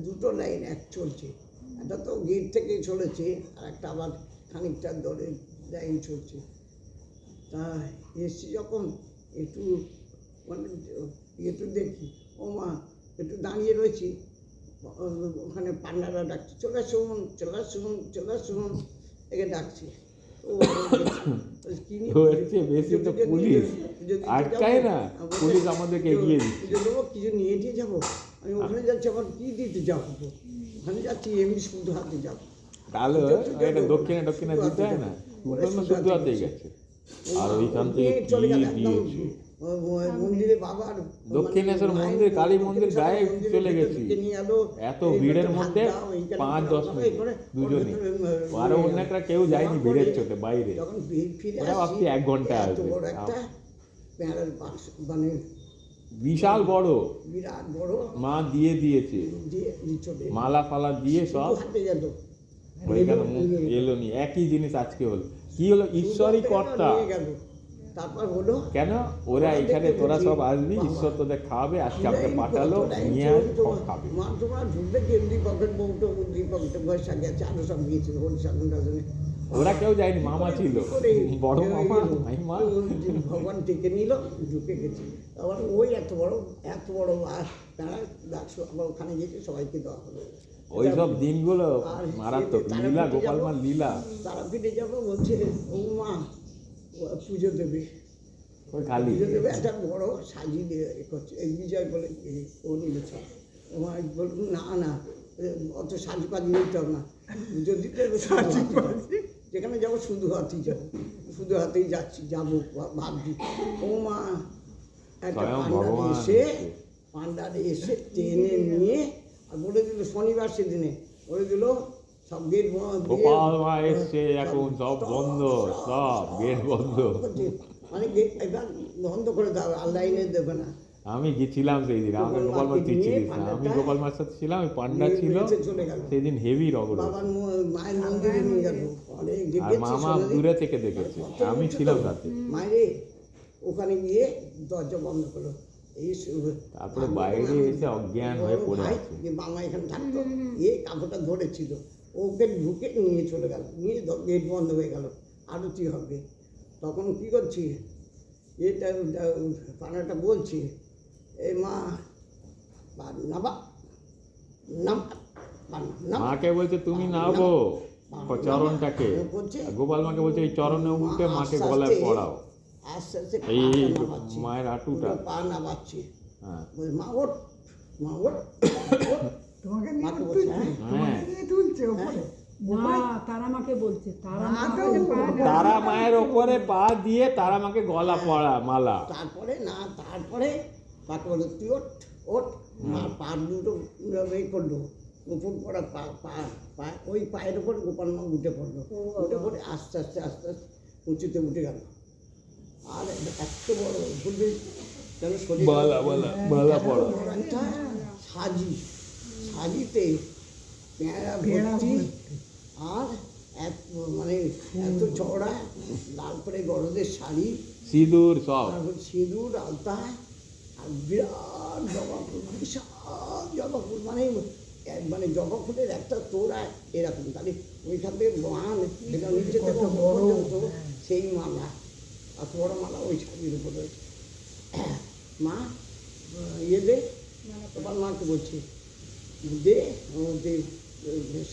Speaker 1: দুটো লাইন এক চলছে, একটা তো গেট থেকে চলেছে আর একটা আবার খানিকটা দরে লাইন চলছে। তা এসছি যখন একটু মানে একটু দেখি, ও মা একটু দাঁড়িয়ে রয়েছি, ওখানে পান্ডারা ডাকছে চলে আসুন চলে আসুন চলে আসুন, একে ডাকছে।
Speaker 2: বেশি তো পুলিশ আটকায় না, পুলিশ আমাদেরকে এগিয়ে দিচ্ছে,
Speaker 1: কিছু নিয়ে দিয়ে যাবো, আমি ওখানে যাচ্ছি, আবার কি দিতে যাবো, ওখানে যাচ্ছি এমনি শুধু হাতে যাবো,
Speaker 2: তাহলে এটা দক্ষিণে দক্ষিণে দিতে হয় না, শুধু হাতেই গেছে, আর ওইখান থেকে
Speaker 1: চলে গেল একদম
Speaker 2: দিয়েছে
Speaker 1: মন্দিরে বাবার,
Speaker 2: দক্ষিণেশ্বর মন্দির, কালী মন্দির গায়ে চলে গেছি, এত ভিড়ের মধ্যে 5-10 মিনিট দুজনে, আরো অন্যরা কেউ যায়নি ভিড়ের চোটে বাইরে,
Speaker 1: যখন ভিড় ফিরে
Speaker 2: ওরা ভাবছি 1 ঘন্টা আসবে,
Speaker 1: একটা প্যাঁড়ার বাক্স মানে
Speaker 2: বিশাল বড়,
Speaker 1: বিরাট বড়
Speaker 2: মা দিয়ে দিয়েছে,
Speaker 1: দিয়ে চলে
Speaker 2: মালা ফালা দিয়ে সব
Speaker 1: হাতে গেল,
Speaker 2: ওইখানে এলো নি, একই জিনিস আজকে হলো, কি হলো, ঈশ্বরই কর্তা।
Speaker 1: নিয়ে গেল, তারপর হলো
Speaker 2: কেন ওরা এখানে তোরা সব আসবি, ঈশ্বর তোদের খাওয়াবে, আজকে আমাকে পাঠালো, নিয়ে আস সব খাবে।
Speaker 1: মা তোমার ঢুকবে কি দীপকের বউটো দীপকটা বয়সা গেছে, আরো সব গিয়েছিল হরিশাসন টাসনে,
Speaker 2: ওরা কেউ যায়নি, মামা ছিল, বড় মামা মাইমা,
Speaker 1: ভগবান ডেকে নিল, ঢুকে গেছে। আবার ওই এত বড় তারা ডাকছো, আবার ওখানে গেছে সবাইকে দেওয়া হলো।
Speaker 2: ওই সব দিনগুলো মারাত্মক লীলা, গোপাল মার লীলা।
Speaker 1: তারাপীঠে যাবো বলছে ও মা পুজো দেবে,
Speaker 2: ওই খালি
Speaker 1: পুজো দেবে, একটা বড় সাজিয়ে দিয়ে করছে, এই বিজয় বলে ও নিয়েছে, ও মা বলুন না না অত সাজপাজ নিতে হবে না, পুজো দিতে যেখানে যাবো শুধু হাতেই যাবো, শুধু হাতেই যাবো ভাবছি। ও মা একটা পান্ডারে এসে টেনে নিয়ে আর বলে দিল, শনিবার সেদিনে বলে দিল সব গেট
Speaker 2: গোপাল মা এসছে, এখন সব বন্ধ, সব গেট বন্ধ,
Speaker 1: মানে গেট এবার বন্ধ করে দাও, অনলাইনে দেবে না।
Speaker 2: আমি গেছিলাম সেই দিন, আমাকে গোপাল মা তুই ছিলিস না, আমি গোপাল মার সাথে ছিলাম, ওই পান্ডা ছিল সেদিন, হেভি রগড়,
Speaker 1: বাবার মায়ের মন্দিরে নিয়ে গেল, অনেক
Speaker 2: আর মামা দূরে থেকে দেখেছে, আমি ছিলাম রাতে।
Speaker 1: মায়েরে ওখানে গিয়ে দরজা বন্ধ করলো। এই
Speaker 2: তারপরে বাইরে এসে অজ্ঞান হয়ে পড়ে
Speaker 1: ভাই,
Speaker 2: আছে।
Speaker 1: যে মামা এখানে থাকতো, এই কাপড়টা ধরেছিল, ওকে ঢুকে নিয়ে চলে গেল, নিয়ে গেট বন্ধ হয়ে গেল, আরতি হবে। তখন কী করছি, এটা পানাটা বলছি, এই মা নাবা নাম
Speaker 2: মাকে বলছে তুমি নাও চরণটাকে, আর গোপাল মাকে বলছে এই চরণে উঠে মাকে গলায় পড়াও,
Speaker 1: আস্তে আস্তে
Speaker 2: এই
Speaker 1: পাটা নামাচ্ছি,
Speaker 2: মায়ের হাঁটুটা।
Speaker 1: দুটো পা নামাচ্ছি,
Speaker 2: হ্যাঁ
Speaker 1: বলছি মা ওঠ, মা ওঠ, ওঠ।
Speaker 3: তোমাকে নিয়ে
Speaker 1: মাকে
Speaker 3: তুলছে,
Speaker 1: বলছে, হ্যাঁ।
Speaker 3: তোমাকে নিয়ে তুলছে ওপরে।
Speaker 7: না তারা মাকে বলছে তারা মাকে
Speaker 2: তারা মায়ের ওপরে পা দিয়ে তারা মাকে গলা পড়া মালা।
Speaker 1: তারপরে মাকে বললো তুই ওঠ ওঠ, মা পা দুটো এই করলো, উপর পড়া পা পা পা ওই পায়ের উপর গোপাল মা উঠে পড়লো, উঠে পড়ে আস্তে আস্তে আস্তে আস্তে উঁচুতে উঠে গেল। আর এত বড় বলবে যেন শরীর
Speaker 2: মালা পড়া।
Speaker 1: একটা সাজিতে পেঁড়া ভর্তি, আর মানে এত চওড়া, লাল করে গরদের শাড়ি,
Speaker 2: সিঁদুর সব,
Speaker 1: তারপর সিঁদুর আলতা, আর বিরাট জবা ফুল, বিশাল জবা ফুল, মানে জবা ফুলের একটা তোড়া এরকম, তাহলে ওইখান থেকে বান এটা নিচে থেকে পর্যন্ত সেই মালা, এত বড় মালা ওই শাড়ির উপর রয়েছে। মা ইয়ে দে, তোমার মাকে বলছি দে,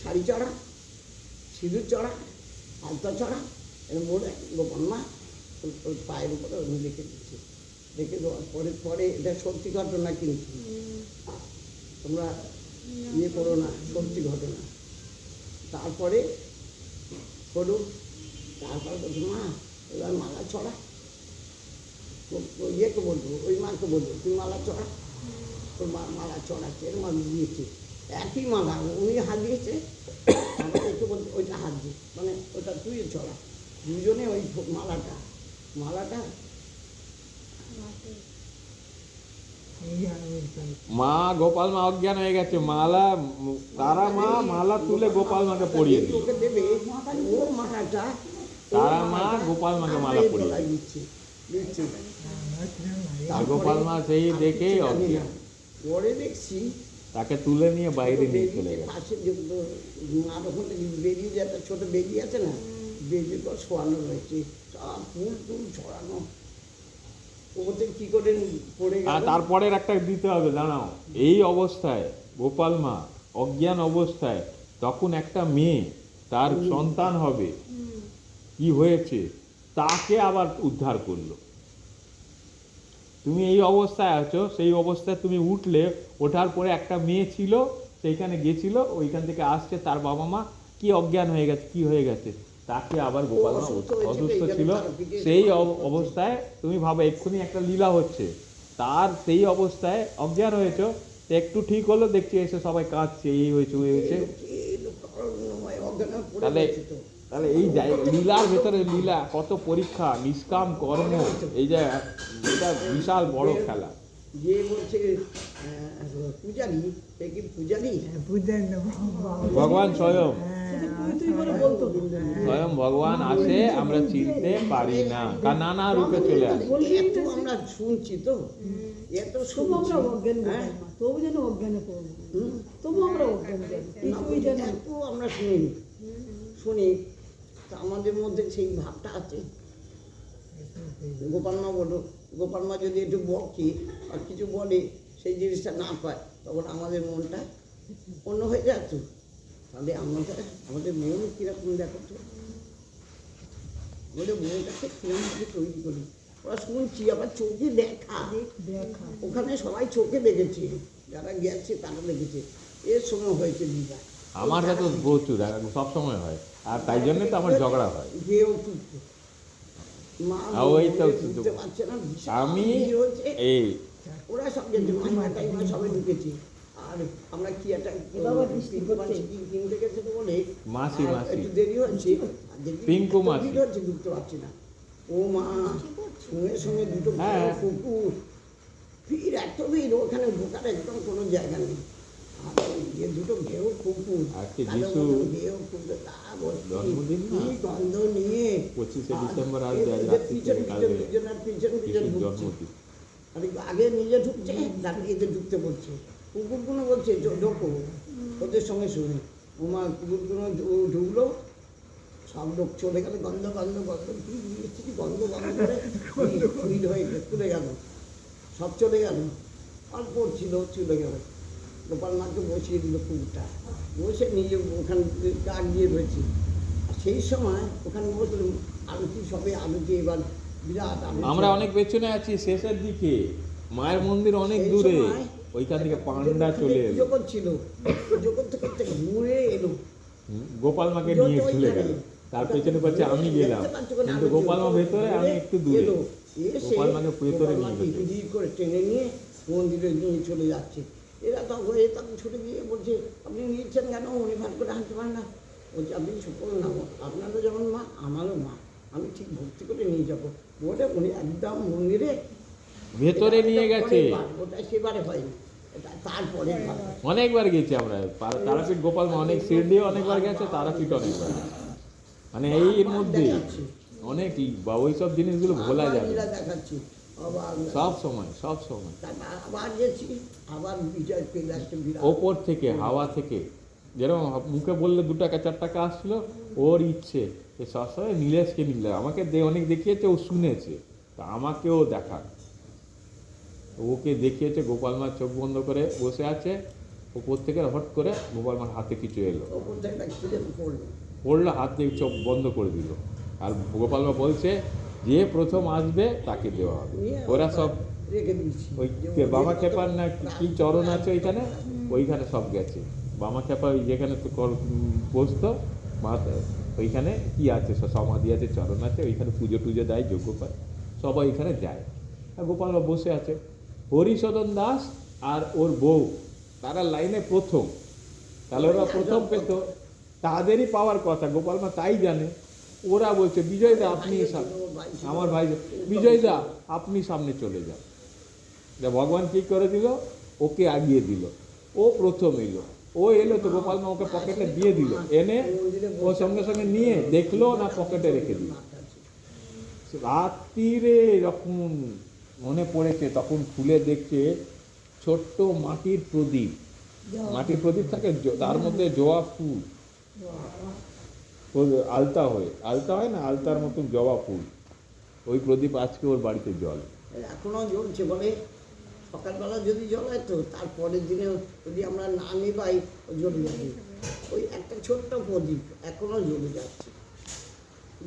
Speaker 1: শাড়ি চড়া, সিঁদুর চড়া, আলতা চড়া, এর মোড়ে গোপাল মা ওই পায়ের উপরে আমি রেখে দিচ্ছি। রেখে দেওয়ার পরে এটা সত্যি ঘটনা, কিন্তু তোমরা ইয়ে করো না, সত্যি ঘটনা। তারপরে করুক, তারপরে বলছো মা এবার মালা চড়া, ইয়েকে বলবো, ওই মাকে বলবো তুই মালা চড়া, তোর মালা চড়াচ্ছে, এর মা দিয়েছে একই মালা, উনি হাত দিয়েছে, আমাকে বলছে ওইটা হাত দিয়ে, মানে ওটা তুই চড়া, দুজনে ওই মালাটা
Speaker 2: মা গোপাল মা অজ্ঞান হয়ে গেছে, মালা তারা মা মালা তুলে গোপাল মাকে পরিয়ে দিল।
Speaker 1: ওকে দেবে, ওর মালাটা
Speaker 2: তারা মা গোপাল মাকে মালা পরিয়ে দিল।
Speaker 1: দিচ্ছে।
Speaker 2: আর গোপাল মা সেই দেখে অজ্ঞান,
Speaker 1: পরে দেখছি
Speaker 2: তাকে তুলে নিয়ে বাইরে নিয়ে চলে গেছে।
Speaker 1: পাশে যে মার ওখান থেকে বেরিয়ে যে একটা ছোটো বেরিয়ে আছে না, বেরিয়ে পর শোয়ানো রয়েছে, সব ফুল টুল ছড়ানো, ওতে কী করে পড়ে
Speaker 2: আর
Speaker 1: গেল।
Speaker 2: তারপরের একটা দিতে হবে, দাঁড়াও। এই অবস্থায় গোপাল মা অজ্ঞান অবস্থায়, তখন একটা মেয়ে তার সন্তান হবে, কি হয়েছে তাকে আবার উদ্ধার করলো। তুমি এই অবস্থায় আছো, সেই অবস্থায় তুমি উঠলে, ওঠার পরে একটা মেয়ে ছিল সেইখানে গেছিল, ওইখান থেকে আসছে, তার বাবা মা কি অজ্ঞান হয়ে গেছে, কি হয়ে গেছে, তাকে আবার গোপাল মা অসুস্থ ছিল, সেই অবস্থায় তুমি ভাবো এক্ষুনি একটা লীলা হচ্ছে, তার সেই অবস্থায় অজ্ঞান হয়েছ, একটু ঠিক হলো, দেখছি এসে সবাই কাঁদছে, এই হয়েছে ওই হয়েছে। তাহলে এই লীলার ভেতরে লীলা, কত পরীক্ষা, নিষ্কাম কর্ম, এই যে এটা বিশাল বড় খেলা।
Speaker 1: যে বলছে পূজারি, সে কি পূজারি?
Speaker 3: পূজার
Speaker 2: ভগবান স্বয়ং,
Speaker 7: তুই বলে বলতো
Speaker 2: স্বয়ং ভগবান আসে, আমরা চিনতে পারি না, কারণ নানা রূপে চলে আসে।
Speaker 1: এত আমরা শুনছি তো, এত
Speaker 7: তবু
Speaker 1: শুনছি,
Speaker 7: আমরা অজ্ঞান
Speaker 1: হ্যাঁ?
Speaker 7: তবু যেন অজ্ঞানে পড়বো,
Speaker 1: হুম?
Speaker 7: তবু আমরা অজ্ঞান কিছুই যেন
Speaker 1: এত আমরা শুনি, তা আমাদের মধ্যে সেই ভাবটা আছে। গোপাল মা বলো, গোপাল মা যদি একটু বকে আর কিছু বলে, সেই জিনিসটা না পায়, তখন আমাদের মনটা অন্য হয়ে যেত। তাহলে আমাদের মন কীরকম দেখো তো, আমাদের মনটাকে কীরকমভাবে তৈরি করি। ওরা শুনছি, আবার চোখে দেখা, ওখানে সবাই চোখে দেখেছে, যারা গেছে তারা দেখেছে, এর সময় হয়েছে দিদা।
Speaker 2: আমার কাছে তো প্রচুর সব সময় হয়, আর তাই জন্য তো আমার ঝগড়া হয়।
Speaker 1: গেও টুকতো মা
Speaker 2: ওই তো
Speaker 1: বুঝতে পারছে না, বিশাল
Speaker 2: আমি
Speaker 1: ভিড় হয়েছে।
Speaker 2: এই
Speaker 1: ওরা সব গেছে, মাইমা সবাই ঢুকেছি, আর আমরা কি একটা কিনতে গেছে তো বলে
Speaker 2: মাসি
Speaker 1: আর
Speaker 2: মাসি
Speaker 1: একটু দেরি হচ্ছে, আর দেখি
Speaker 2: পিঙ্কু
Speaker 1: এত
Speaker 2: মাসি।
Speaker 1: ভিড় হচ্ছে, ঢুকতে পারছি না। ও মা, সঙ্গে সঙ্গে দুটো
Speaker 2: হ্যাঁ।
Speaker 1: কুকুর, ভিড় এত ভিড়, ওখানে ঢোকার একদম কোনো জায়গা নেই। ইয়ে দুটো ঘেউ কুকুর
Speaker 2: আজকে
Speaker 1: কালো
Speaker 2: যিশু
Speaker 1: মতন ঘেউ কুকুর তা বলছি,
Speaker 2: জন্মদিন না?
Speaker 1: কি গন্ধ নিয়ে
Speaker 2: 25শে ডিসেম্বর আর
Speaker 1: এদের
Speaker 2: রাত্রি
Speaker 1: পিছন
Speaker 2: থেকে
Speaker 1: পিছন
Speaker 2: কালকে
Speaker 1: দুজনের পিছন পিছন
Speaker 2: যিশুর
Speaker 1: ঢুকছে।
Speaker 2: জন্মদিন।
Speaker 1: আর আগে নিজে ঢুকছে, তারপরে এদের ঢুকতে বলছে। কুকুরগুলো বলছে ঢোকো, ওদের সঙ্গে শুনে ওমা কুকুরগুলো ঢুকলো, সব লোক চলে গেল, গন্ধ গন্ধ গন্ধ কি মিষ্টি গন্ধ গন্ধ করে ভিড় হয়ে চলে গেল, সব চলে গেল। অল্প ছিল চলে গেল। গোপাল মাকে বসিয়ে দিল কুকুরটা, বসে নিজে ওখানে কাঠ দিয়ে রয়েছে। আর সেই সময় ওখানে বসলো আলুতি, সবে আলুতি, এবার বিরাট আলুতি।
Speaker 2: আমরা অনেক পেছনে আছি, শেষের দিকে মায়ের মন্দির অনেক
Speaker 1: সেই
Speaker 2: দূরে,
Speaker 1: সময়
Speaker 2: ওইখান থেকে
Speaker 1: একটা
Speaker 2: পান্ডা
Speaker 1: পুজো
Speaker 2: চলে এলো,
Speaker 1: করছিল, পুজো করতে করতে ঘুরে এলো।
Speaker 2: গোপাল মাকে নিয়ে চলে গেল। তার পেছনে পাচ্ছে আমি গেলাম, কিন্তু গোপাল মা ভেতরে, আমি একটু দূরে। গোপাল মাকে ভেতরে নিয়ে গেছে।
Speaker 1: হিড় করে টেনে নিয়ে মন্দিরে নিয়ে চলে যাচ্ছে। এরা তখন ছুটে গিয়ে বলছে, আপনি নিয়েছেন কেন? উনি ভাট করে হাঁটতে পারেন না। বলছে আপনি কিছু করুন না, আপনারও যেমন মা আমারও মা, আমি ঠিক ভক্তি করে নিয়ে যাবো বলে উনি একদম মন্দিরে
Speaker 2: ভেতরে নিয়ে গেছে।
Speaker 1: ওটা সেবারে হয়নি, এটা তারপরে
Speaker 2: অনেকবার গেছি আমরা তারাপীঠ, গোপাল মা অনেক শিরডি অনেকবার গেছে, তারাপীঠ অনেকবার গেছে। মানে এর মধ্যে অনেক বা ওইসব জিনিসগুলো ভোলা যাবে না।
Speaker 1: দেখাচ্ছি আবার
Speaker 2: সব সময়, সব সময়
Speaker 1: তারপর আবার গেছি, আবার বিজয় পেলে একটা বিরাট
Speaker 2: ওপর থেকে, হাওয়া থেকে, যেরকম মুখে বললে 2 টাকা 4 টাকা আসলো, ওর ইচ্ছে যে সবসময় নীলেশকে নিলে আমাকে অনেক দেখিয়েছে, ও শুনেছে, তা আমাকেও দেখাক। ওকে দেখিয়েছে, গোপাল মার চোখ বন্ধ করে বসে আছে, ওপর থেকে হট করে গোপাল মার হাতে কিছু এলো,
Speaker 1: ওপর থেকে একটা ছিঁড়ে পড়লো।
Speaker 2: পড়লো, হাত দিয়ে চোখ বন্ধ করে দিল। আর গোপাল মা বলছে যে প্রথম আসবে তাকে দেওয়া হবে। ওরা সব
Speaker 1: রেখে দিয়েছি
Speaker 2: ওই বামা খেপার না কি চরণ আছে ওইখানে, ওইখানে সব গেছে। বামা খেপা ওই যেখানে তো বসতো মাথা, ওইখানে কি আছে, সমাধি আছে, চরণ আছে, ওইখানে পুজো টুজো দেয়, যজ্ঞ পায়, সবাই ওইখানে যায়। আর গোপাল মা বসে আছে। হরিশোধন দাস আর ওর বউ, তারা লাইনে প্রথম, তাহলে ওরা প্রথম পেত, তাদেরই পাওয়ার কথা, গোপাল মা তাই জানে। ওরা বলছে বিজয় দা আপনি আমার ভাই, বিজয় দা আপনি সামনে চলে যান। ভগবান কি করে দিল, ওকে আগিয়ে দিল, ও প্রথম এলো। ও এলো তো গোপাল মা ওকে পকেটে দিয়ে দিল, এনে ও সঙ্গে সঙ্গে নিয়ে দেখলো না, পকেটে রেখে দিল। রাত্রিরে যখন মনে পড়েছে, তখন খুলে দেখছে ছোট্ট মাটির প্রদীপ, মাটির প্রদীপ থাকে, তার মধ্যে জবা ফুল, আলতা হয় না, আলতার মতন জবা ফুল, ওই প্রদীপ আজকে ওর বাড়িতে জল।
Speaker 1: এখনো জ্বলছে, বলে সকালবেলা যদি জ্বলায় তো তারপরের দিনে যদি আমরা না নিবাই জ্বলে যাবে। ওই একটা ছোট্ট প্রদীপ এখনো জ্বলে যাচ্ছে,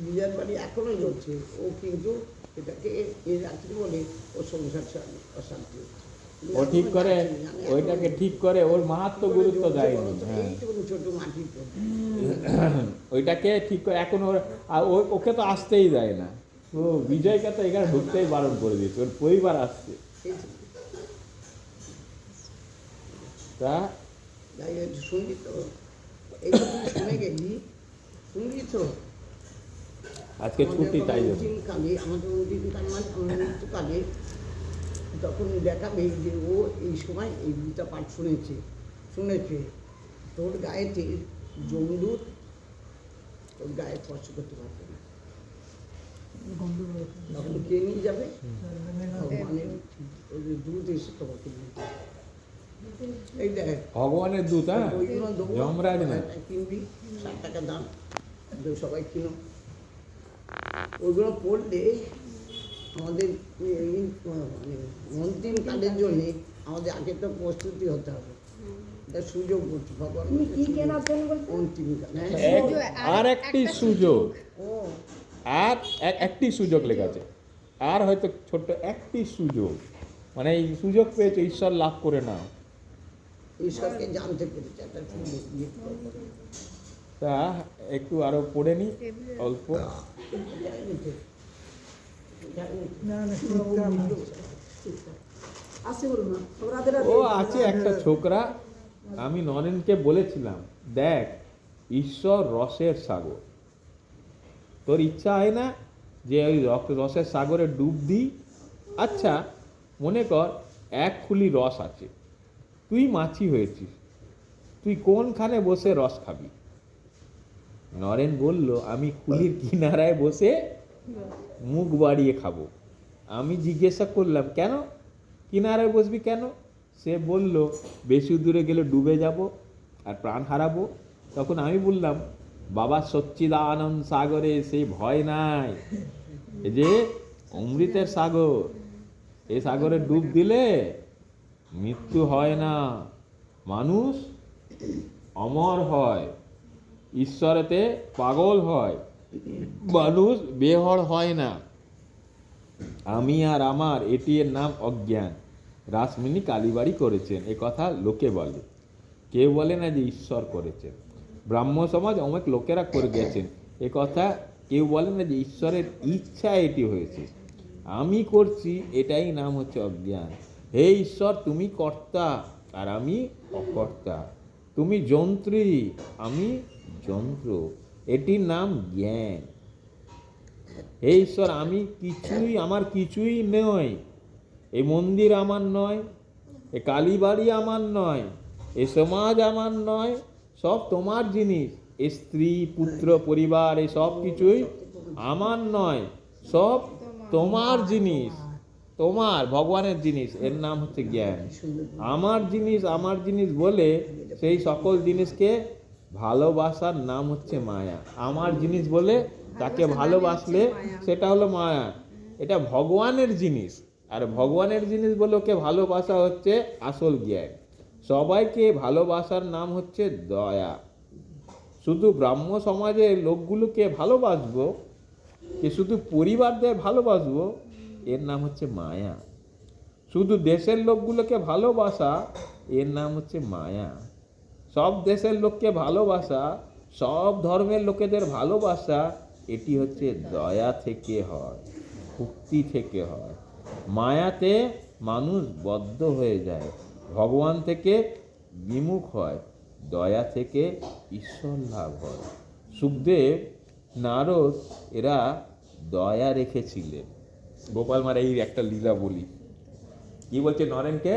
Speaker 1: বিজয়ের বাড়ি এখনো জ্বলছে। ও কিন্তু এটাকে এই রাত্রি বলে ও সংসার অশান্তি হচ্ছে।
Speaker 2: ও ঠিক করে, ওইটাকে ঠিক করে, ওর মাহাত্ম্য গুরুত্ব দেয়নি। হ্যাঁ,
Speaker 1: ছোট মাটির প্রদীপ
Speaker 2: ওইটাকে ঠিক করে এখন ওকে তো আসতেই দেয় না। ও বিজয়কে তো এখানে ঢুকতেই বারণ করে দিয়েছে, ওর পরিবার আসছে। তা
Speaker 1: যাই হোক, শুনলি তো, এই শুনে গেলি, শুনলি তো
Speaker 2: আজকে ছুটি, তাই জন্য
Speaker 1: কালে আমাদের অন্তিমকাল মানে আমার মৃত্যুকালে তখন দেখাবে যে ও এই সময় এই গীতা পাঠ শুনেছে তোর গায়েতে জমদূত তোর গায়ে স্পর্শ করতে পারবে না। তখন কে নিয়ে যাবে? ভগবানের দূত এসে তোমাকে নিয়ে যাবে। এই দেখ
Speaker 2: ভগবানের দূত, হ্যাঁ,
Speaker 1: ওইগুলো দেবো,
Speaker 2: যমরাজ না।
Speaker 1: কিনবি, 60 টাকা দাম, সবাই কিনো। ওইগুলো পড়লে আমাদের মানে অন্তিম কালের জন্যে আমাদের আগে তো প্রস্তুতি হতে হবে। এটা সুযোগ বলছি, ভগবান
Speaker 4: তুমি কি কেনার জন্য বলছো?
Speaker 1: অন্তিম কাল, হ্যাঁ।
Speaker 2: আর একটি সুযোগ,
Speaker 1: ও
Speaker 2: আর একটি সুযোগ লেখা আছে, আর হয়তো ছোট্ট একটি সুযোগ, মানে এই সুযোগ পেয়েছে, ঈশ্বর লাভ করে নাও।
Speaker 1: ঈশ্বরকে জানতে পেরেছে একটা সুযোগ দিয়ে করবো।
Speaker 2: তা একটু আরো পড়ে নি অল্প।
Speaker 7: আসতে বলো না, রাতে
Speaker 2: ও আছে একটা ছোকরা, আমি নরেনকে বলেছিলাম, দেখ ঈশ্বর রসের সাগর, তোর ইচ্ছা হয় না যে ওই রসের সাগরে ডুব দিই? আচ্ছা মনে কর 1 খুলি রস আছে, তুই মাছি হয়েছিস, তুই কোনখানে বসে রস খাবি? নরেন বলল, আমি কুলির কিনারায় বসে মুখ বাড়িয়ে খাবো। আমি জিজ্ঞাসা করলাম, কেন কিনারায় বসবি কেন? সে বলল, বেশি দূরে গেলে ডুবে যাব আর প্রাণ হারাবো। তখন আমি বললাম, বাবা সচ্চিদানন্দ সাগরে সেই ভয় নাই, এই যে অমৃতের সাগর, এই সাগরে ডুব দিলে মৃত্যু হয় না, মানুষ অমর হয়, ঈশ্বরেতে পাগল হয়, মানুষ বেহর হয় না। আমি আর আমার এটি এর নাম অজ্ঞান। রাসমণি কালীবাড়ি করেছেন এ কথা লোকে বলে, কেউ বলে না যে ঈশ্বর করেছেন। ব্রাহ্ম সমাজ অনেক লোকেরা করে গেছেন এ কথা, কেউ বলে না যে ঈশ্বরের ইচ্ছা এটি হয়েছে। আমি করছি, এটাই নাম হচ্ছে অজ্ঞান। হে ঈশ্বর, তুমি কর্তা আর আমি অকর্তা, তুমি যন্ত্রী আমি যন্ত্র, এটির নাম জ্ঞান। হে ঈশ্বর, আমি কিছুই, আমার কিছুই নয়, এই মন্দির আমার নয়, এ কালীবাড়ি আমার নয়, এ সমাজ আমার নয়, সব তোমার জিনিস। এ স্ত্রী পুত্র পরিবার এই সব কিছুই আমার নয়, সব তোমার জিনিস, তোমার ভগবানের জিনিস, এর নাম হচ্ছে জ্ঞান। আমার জিনিস বলে সেই সকল জিনিসকে ভালোবাসার নাম হচ্ছে মায়া। আমার জিনিস বলে তাকে ভালোবাসলে সেটা হলো মায়া। এটা ভগবানের জিনিস, আর ভগবানের জিনিস বলে ওকে ভালোবাসা হচ্ছে আসল জ্ঞান। সবাইকে ভালোবাসার নাম হচ্ছে দয়া। শুধু ব্রাহ্ম সমাজের লোকগুলোকে ভালোবাসবো, কি শুধু পরিবারদের ভালোবাসবো, এর নাম হচ্ছে মায়া। শুধু দেশের লোকগুলোকে ভালোবাসা, এর নাম হচ্ছে মায়া। সব দেশের লোককে ভালোবাসা, সব ধর্মের লোকেদের ভালোবাসা, এটি হচ্ছে দয়া থেকে হয়, ভক্তি থেকে হয়। মায়াতে মানুষ বদ্ধ হয়ে যায়, ভগবান থেকে বিমুখ হয়, দয়া থেকে ঈশ্বর লাভ হয়। সুখদেব, নারদ এরা দয়া রেখেছিলেন। গোপাল মার এই একটা লীলা বলি, কি বলছে নরেনকে,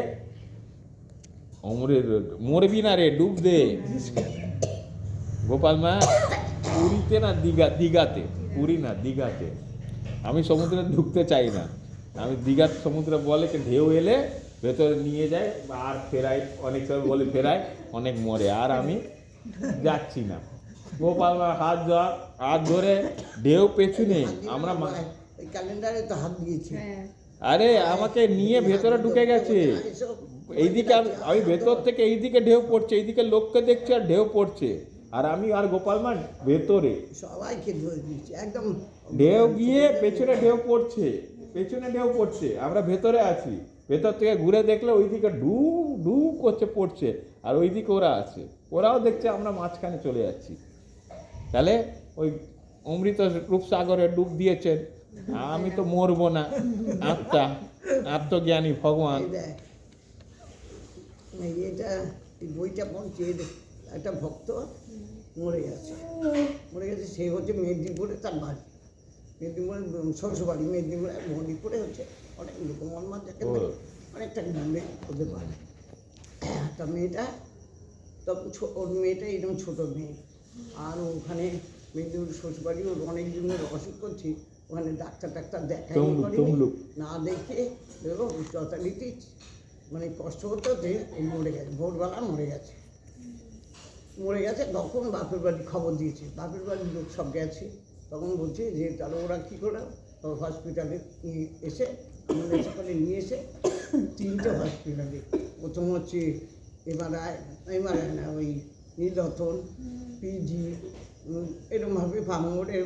Speaker 2: মরবি না রে, ডুব দে। গোপাল মা পুরীতে না দীঘাতে, পুরী না দীঘাতে, আমি সমুদ্রে ঢুকতে চাই না, আমি দীঘার সমুদ্র বলে ঢেউ এলে ভেতরে নিয়ে যায় আর ফেরাই, অনেক সময় বলে ফেরায়, অনেক মরে, আর আমি যাচ্ছি না। গোপাল মা হাত ধরে ঢেউ পেছনে, আমরা
Speaker 1: ওই ক্যালেন্ডারে তো হাত দিয়েছি।
Speaker 2: আরে আমাকে নিয়ে ভেতরে ঢুকে গেছে, এইদিকে আমি ভেতর থেকে এইদিকে ঢেউ পড়ছে, এইদিকে লোককে দেখছি আর ঢেউ পড়ছে, আর আমি আর গোপাল মা ভেতরে,
Speaker 1: সবাইকে ধরে দিয়েছি একদম।
Speaker 2: ঢেউ গিয়ে পেছনে ঢেউ পড়ছে, পেছনে ঢেউ পড়ছে, আমরা ভেতরে আছি, ভেতর থেকে ঘুরে দেখলে ওইদিকে ডুব ডুব করছে, পড়ছে, আর ওইদিকে ওরা আছে, ওরাও দেখছে, আমরা মাঝখানে চলে যাচ্ছি। তাহলে ওই অমৃত রূপসাগরে ডুব দিয়েছেন, আমি তো মরবো না, আত্মজ্ঞানী ভগবান।
Speaker 1: এটা এই বইটা পড়ছি, একটা ভক্ত মরে গেছে, সে হচ্ছে মেদিনীপুরে, তার বাড়ি মেদিনীপুরে, শ্বশুরবাড়ি মেদিনীপুরে, মণিপুরে হচ্ছে অনেক লোক মনমান যাকে অনেকটা দূরে হতে পারে। তা মেয়েটা তখন ওর মেয়েটা এরকম ছোটো মেয়ে, আর ওখানে মেদিনীপুর শ্বশুরবাড়ি, ওর অনেক দিনের অসুখ করছি, ওখানে ডাক্তার দেখাই না দেখে যথারীতি মানে কষ্ট করতে হতে মরে গেছে, ভোরবেলা মরে গেছে। তখন বাপের বাড়ি খবর দিয়েছে, বাপের বাড়ির লোক সব গেছে, তখন বলছে যে তাহলে ওরা কী করে হসপিটালে এসে অ্যাম্বুলেন্সে করে নিয়ে এসে 3টে হসপিটালে, প্রথম হচ্ছে এমআরআই না ওই নীলরতন, পিজি, এরকমভাবে ভাঙড়ে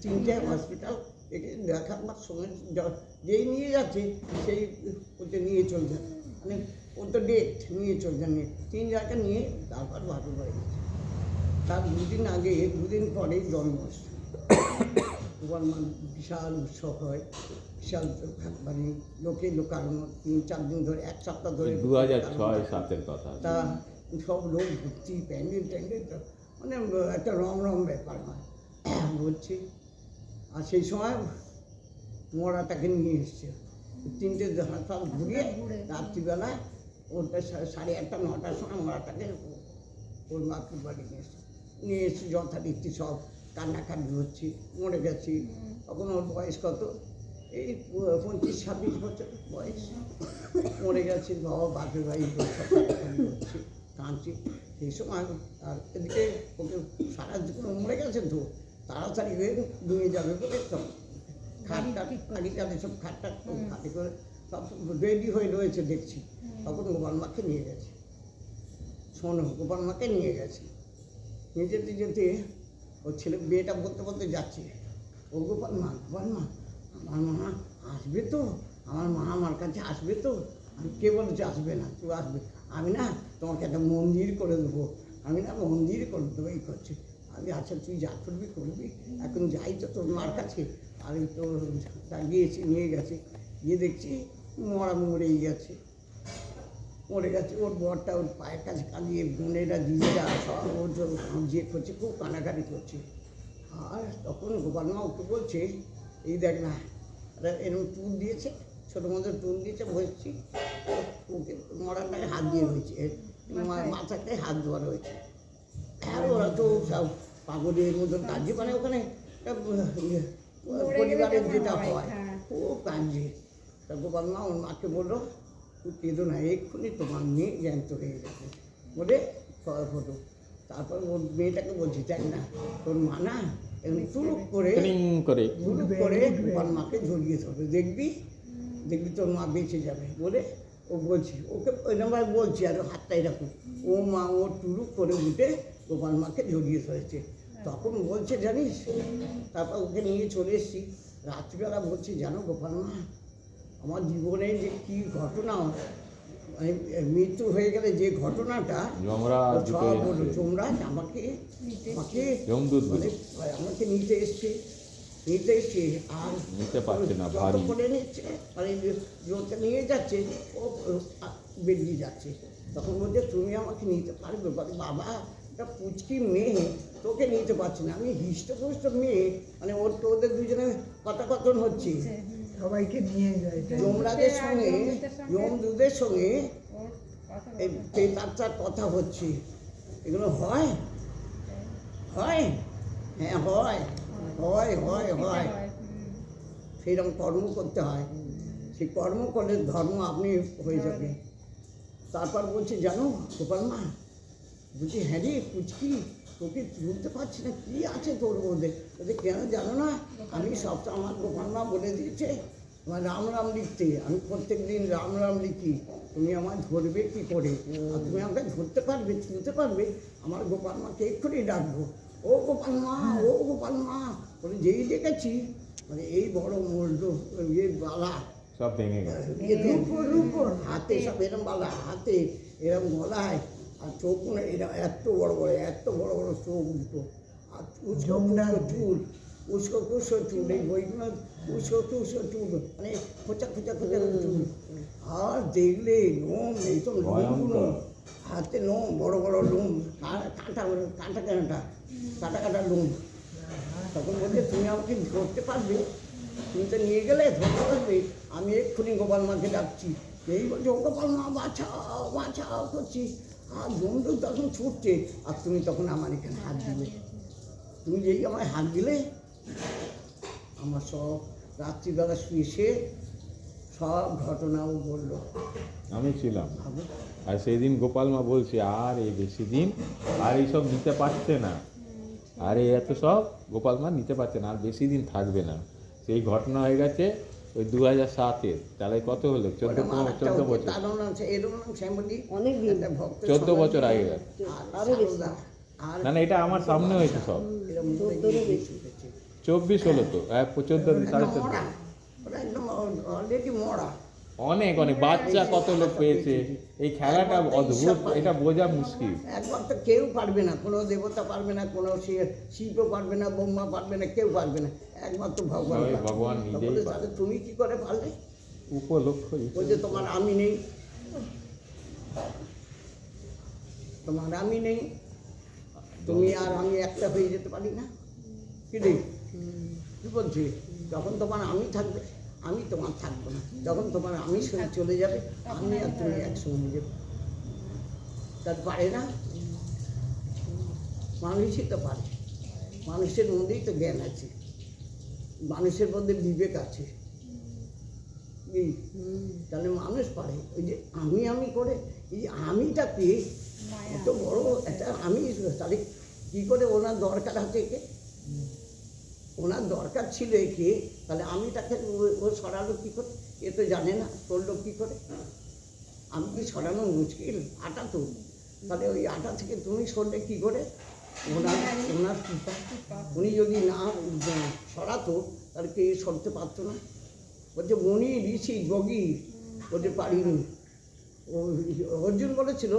Speaker 1: 3টে হসপিটাল থেকে দেখাবার সময় যেই নিয়ে যাচ্ছে সেই ওতে নিয়ে চলে যায়, মানে ওর তো ডেট নিয়ে চলে যান, 3 জায়গা নিয়ে তারপর বাপের বাড়ি গেছে। তার দুদিন পরেই জন্মাষ্টমী, বিশাল উৎসব হয়, বিশাল মানে লোকারণ্য 3-4 দিন ধরে, 1 সপ্তাহ ধরে,
Speaker 2: 2006-07 কথা।
Speaker 1: তা সব লোক ভর্তি, প্যান্ডেল মানে একটা রম ব্যাপার হয় বলছি। আর সেই সময় মরাটাকে নিয়ে এসছে, 3টে হাসপাতাল ঘুরিয়ে রাত্রিবেলায় ওটা 8:30-9টার সময় মরাটাকে ওর মাকে বাড়ি নিয়ে এসেছি যথারীতি সব কান্নাকাটি হচ্ছে, মরে গেছি। তখন ওর বয়স কত, এই 25-26 বছর বয়স। মরে গেছে, বাবা বাপের ভাই সব কান্নাকাটি হচ্ছে, কাঁদছি সেই সময়। আর এদিকে ওকে সারা জীবন মরে গেছে তো, তাড়াতাড়ি হয়ে নিয়ে যাবে বলে সব খাটটা আগেকালে সব খাটটা খাটে করে সব রেডি হয়ে রয়েছে দেখছি। তখন গোপাল মাকে নিয়ে গেছে, শোনো গোপাল মাকে নিয়ে গেছে। নিয়ে যেতে যেতে ওর ছেলে বিয়েটা বলতে বলতে যাচ্ছে, ও গোপাল মা আমার মা আসবে তো, আমার মা আমার কাছে আসবে তো। আমি কে বলেছে আসবে না, তুই আসবে। আমি না তোমাকে একটা মন্দির করে দেবো, আমি না মন্দির করে দেবো, এই করছি। আমি আচ্ছা তুই যা করবি করবি, এখন যাই তো তোর মার কাছে। আর এই তো গিয়েছি, নিয়ে গেছে, গিয়ে দেখছি মরেই গেছে, মরে গেছে। ওর বরটা ওর পায়ের কাছে কাঁদিয়ে, বোনেরা দিদিরা সব ওর যে করছে, খুব কানাকাটি করছে। আর তখন গোপাল মা ওকে বলছে, এই দেখ না এরকম টুন দিয়েছে, ছোটো মতো টুন দিয়েছে, বসছি ওকে মরাটায় হাত দিয়ে রয়েছে, মাথাটায় হাত দেওয়া রয়েছে। আর ওরা তো সব পাগলের মতন কাঁদছে, মানে ওখানে পরিবারের যেটা হয় খুব কাঁদছে। তা গোপাল মা ওর মাকে বললো, তুই কেঁদো না, এক্ষুনি তোমার মেয়ে জ্ঞান্ত হয়ে যাবে বলে ফটো। তারপর ওর মেয়েটাকে বলছি, দেখ না তোর মা না এমনি টুলুক করে গোপাল মাকে ঝরিয়ে ধরবে, দেখবি তোর মা বেঁচে যাবে বলে ও বলছি ওকে ওই নাম্বার বলছি। আর হাতটা এরকম, ও মা ও টুলুক করে উঠে গোপাল মাকে ঝরিয়ে ধরেছে। তখন বলছে জানিস, তারপর ওকে নিয়ে চলে এসেছি। রাত্রিবেলা বলছি, জানো গোপাল মা, আমার জীবনে যে কী ঘটনা, মানে মৃত্যু হয়ে গেলে যে ঘটনাটা সব বলো, তোমরা আমাকে আমাকে নিতে এসছে। আর
Speaker 2: নিতে পারছে না,
Speaker 1: যত করে নিচ্ছে, মানে যত নিয়ে যাচ্ছে ও বেরিয়ে যাচ্ছে। তখন বলছে তুমি আমাকে নিতে পারবে? বলে বাবা একটা পুচকি মেয়ে, তোকে নিতে পারছি না, আমি হৃষ্টপুষ্ট মেয়ে, মানে ওদের দুজনে কথাকথন হচ্ছে।
Speaker 3: সবাইকে নিয়ে যায়
Speaker 1: যমরাজের সঙ্গে যমদূতের সঙ্গে তার কথা হচ্ছে। এগুলো হয়? হ্যাঁ হয়। সেইরকম কর্ম করতে হয়, সেই কর্ম করলে ধর্ম আপনি হয়ে যাবে। তারপর বলছে, জানো গোপাল মা, বলছি হ্যাঁ রে পুচকি, তোকে বুঝতে পারছি না কী আছে তোর মধ্যে। বলছে কেন জানো না, আমি সবসময় আমার গোপাল মা বলে দিয়েছে আমার রাম লিখতে, আমি প্রত্যেক দিন রাম লিখি, তুমি আমায় ধরবে কী করে? আর তুমি আমাকে ধরতে পারবে, ছুঁতে পারবে? আমার গোপাল মাকে এক্ষুনি ডাকবো, ও গোপাল মা বলে যেই ডেকেছি, মানে এই বড় মোল্ড বালা
Speaker 2: সব ভেঙে গেছে,
Speaker 1: হাতে সব এরম বালা, হাতে এরম গলায়, আর চোখ এরম এত বড় বড় চোখ দুটো, আর চুল উস্কো চুল, এই বইগুলো উস্কো চুল, মানে খোঁচা চুল। আর দেখলে লোম, এইসব লোমগুলো, হাতে লোম, বড় লোম, কাটা লোম। তখন বলছে তুমি আমাকে ধরতে পারবে? তুমি তো নিয়ে গেলে ধরতে পারবে? আমি এক্ষুনি গোপাল মাকে ডাকছি। এই বলছে ও গোপাল মা বাঁচাও করছি। আর বন্ধু তখন ছুটছে, আর তুমি তখন আমার এখানে হাত দিলে। তুমি যেই আমায় হাত দিলে, আমার সব রাত্রিবেলা শুয়ে সব ঘটনাও বললো।
Speaker 2: আমি ছিলাম। আর সেই দিন গোপাল মা বলছে, আর এই বেশি দিন আর এইসব নিতে পারছে না, আর এই এত সব গোপাল মা নিতে পারছে না, আর বেশি দিন থাকবে না। সেই ঘটনা হয়ে গেছে ওই 2007-এর, তাহলে কত হলো? 14 বছর,
Speaker 1: ভক্ত
Speaker 2: 14 বছর আগে গেছে। না এটা আমার সামনে হয়েছে সব। 24 হলো তো, 14 14.5 অনেক বাচ্চা কত লোক পেয়েছে। এই খেলাটা অদ্ভুত, এটা বোঝা মুশকিল।
Speaker 1: একবার তো কেউ পারবে না, কোনো দেবতা পারবে না, কোনো শিল্প পারবে না, ব্রহ্মা পারবে না, কেউ পারবে না, একমাত্র
Speaker 2: ভগবান নিজেই পারে।
Speaker 1: তুমি কি করে পারলে?
Speaker 2: উপলক্ষ
Speaker 1: বলছে তোমার আমি নেই, তুমি আর আমি একটা হয়ে যেতে পারি না? কি বলছি? যখন তোমার আমি থাকবে, আমি তোমার থাকবো না। যখন তোমার আমি চলে যাবে, আমি আর তুমি একসঙ্গে যাবে। তার পারে না? মানুষই তো পারে, মানুষের মধ্যেই তো জ্ঞান আছে, মানুষের মধ্যে বিবেক আছে। কি? তাহলে মানুষ পারে। ওই যে আমি করে এই যে আমিটা পেয়ে এত বড় একটা আমি, তাহলে কী করে ওনার দরকার আছে একে, ওনার দরকার ছিল একে, তাহলে আমিটাকে ও সরালো কী করে? এ তো জানে না, করলো কী করে? আমি কি সরানো মুশকিল? আটা তো, তাহলে ওই আটা থেকে তুমি সরলে কী করে? ওনার কৃপা। উনি যদি না সরাতো তাহলে কে সরতে পারতো না? বলছে মুনি ঋষি যোগী বলতে পারিনি। ও অর্জুন বলেছিল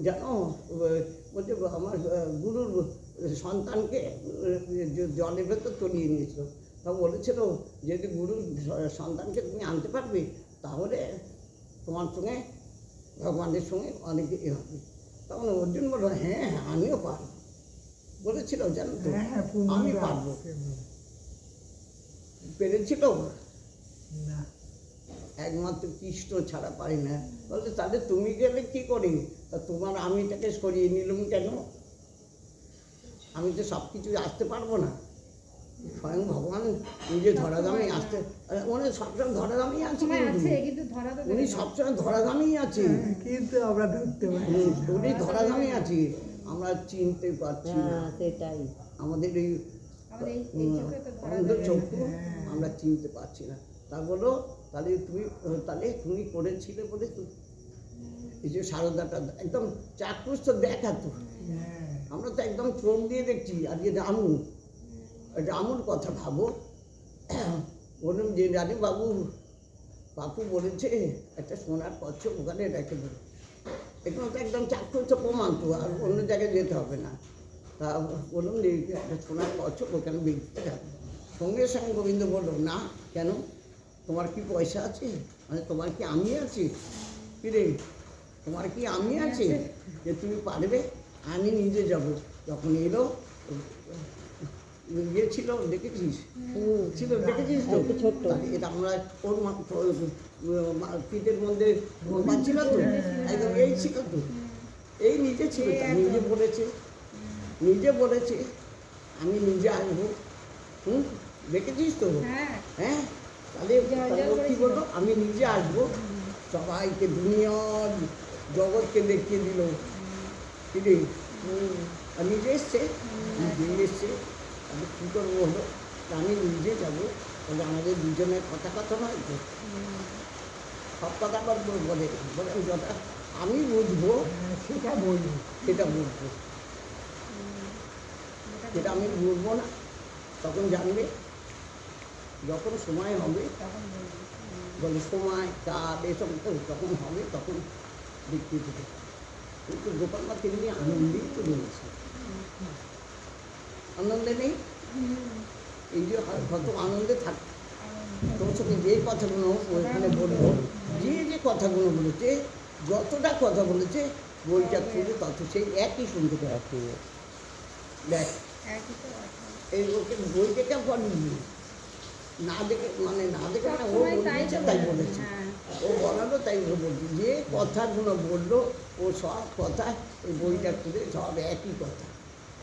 Speaker 1: জানো, বলছে আমার গুরুর সন্তানকে জলের ভেতর তলিয়ে নিয়েছিল। তা বলেছিল যদি গুরুর সন্তানকে তুমি আনতে পারবে তাহলে তোমার সঙ্গে ভগবানের সঙ্গে অনেক এ হবে। তখন অর্জুন বলল হ্যাঁ আমিও পারবো, বলেছিল জানো তো,
Speaker 3: হ্যাঁ,
Speaker 1: আমি পারবো। পেরেছিল
Speaker 3: না,
Speaker 1: একমাত্র কৃষ্ণ ছাড়া পারি না। বলতে তাহলে তুমি গেলে কি করে? তা তোমার আমিটাকে সরিয়ে নিলাম কেন? আমি তো সব কিছু আসতে পারবো না, স্বয়ং ভগবান নিজে ধরাধামে আসতে, উনি সবসময় ধরাধামেই আছে,
Speaker 5: কিন্তু ধরা তো
Speaker 1: উনি সবসময় ধরাধামেই আছে,
Speaker 3: কিন্তু আমরা ধরতে পারি না।
Speaker 1: উনি ধরাধামে আছে, আমরা চিনতে পারছি না।
Speaker 4: হ্যাঁ সেটাই।
Speaker 1: আমাদের এই
Speaker 5: আমাদের এই চোখে তো ধরা
Speaker 1: অন্ধ
Speaker 5: দেবে না।
Speaker 1: চক্ষু আমরা চিনতে পারছি না। তা বলো তাহলে তুমি করেছিলে বলে তো এই যে সারদাটা একদম চাক্ষুষ তো দেখাতো,
Speaker 3: হ্যাঁ,
Speaker 1: আমরা তো একদম চোখ দিয়ে দেখছি। আর যে রামুর কথা ভাবো, বলুন যে রানী বাপু বলেছে একটা সোনার কচ্ছপ ওখানে রেখে দেবো, এখানে তো একদম চাক্ষুষ তো প্রমাণ তো, আর অন্য জায়গায় যেতে হবে না। তা বলুন যে একটা সোনার কচ্ছপ ওখানে বিক্রি যাবে। সঙ্গে সঙ্গে গোবিন্দ বলল না, কেন? তোমার কি পয়সা আছে? মানে তোমার কি আমি আছি? কিরে তোমার কি আমি আছি যে তুমি পারবে? আমি নিজে যাব। যখন এলো ইয়ে ছিল দেখেছিস, ছিল দেখেছিস তো,
Speaker 4: একটু ছোট্ট।
Speaker 1: তাহলে এটা আমরা ওর পিঠের মধ্যে ছিল তো, একদম এই ছিল তো, এই নিজে ছিল, তা নিজে বলেছে আমি নিজে আসবো। দেখেছিস তো?
Speaker 5: হ্যাঁ
Speaker 1: হ্যাঁ, তাহলে ও কী বললো? আমি নিজে আসবো, সবাইকে দুনিয়ার জগৎকে দেখিয়ে দিল। কি রে? আর নিজে এসছে, তাহলে কী করবো হলো, আমি নিজে যাবো। তাহলে আমাদের দুজনের কথা নয় তো, সব কথা আবার বলে যথা আমি বুঝবো
Speaker 3: হ্যাঁ, সেটা বলি।
Speaker 1: সেটা বুঝবো, সেটা আমি বুঝবো না। তখন জানবে যখন সময় হবে, বলে সময় কাল এসব তো যখন হবে তখন দেখিয়ে দেবে। কিন্তু গোপাল মা তেমনি আনন্দেই তো রয়েছে, আনন্দে নেই? এই যে কত আনন্দে থাকে। তোর সঙ্গে যে কথাগুলো ওইখানে বলবো, যে কথাগুলো বলেছে, যতটা কথা বলেছে বইটা খুলে তত সেই একই শুনতে পায়।
Speaker 6: একই
Speaker 1: দেখ
Speaker 5: একই তো কথা।
Speaker 1: এই ওকে বই দেখে পড়িনি, না দেখে মানে ও
Speaker 5: সবসময় তাই
Speaker 1: বলেছে
Speaker 5: তো
Speaker 1: তাই
Speaker 5: বলে।
Speaker 1: বলেছে,
Speaker 5: হ্যাঁ।
Speaker 1: ও বলালো তাই ও বলছে। যে কথাগুলো বললো ও সব কথা এই বইটা খুলে সব একই কথা,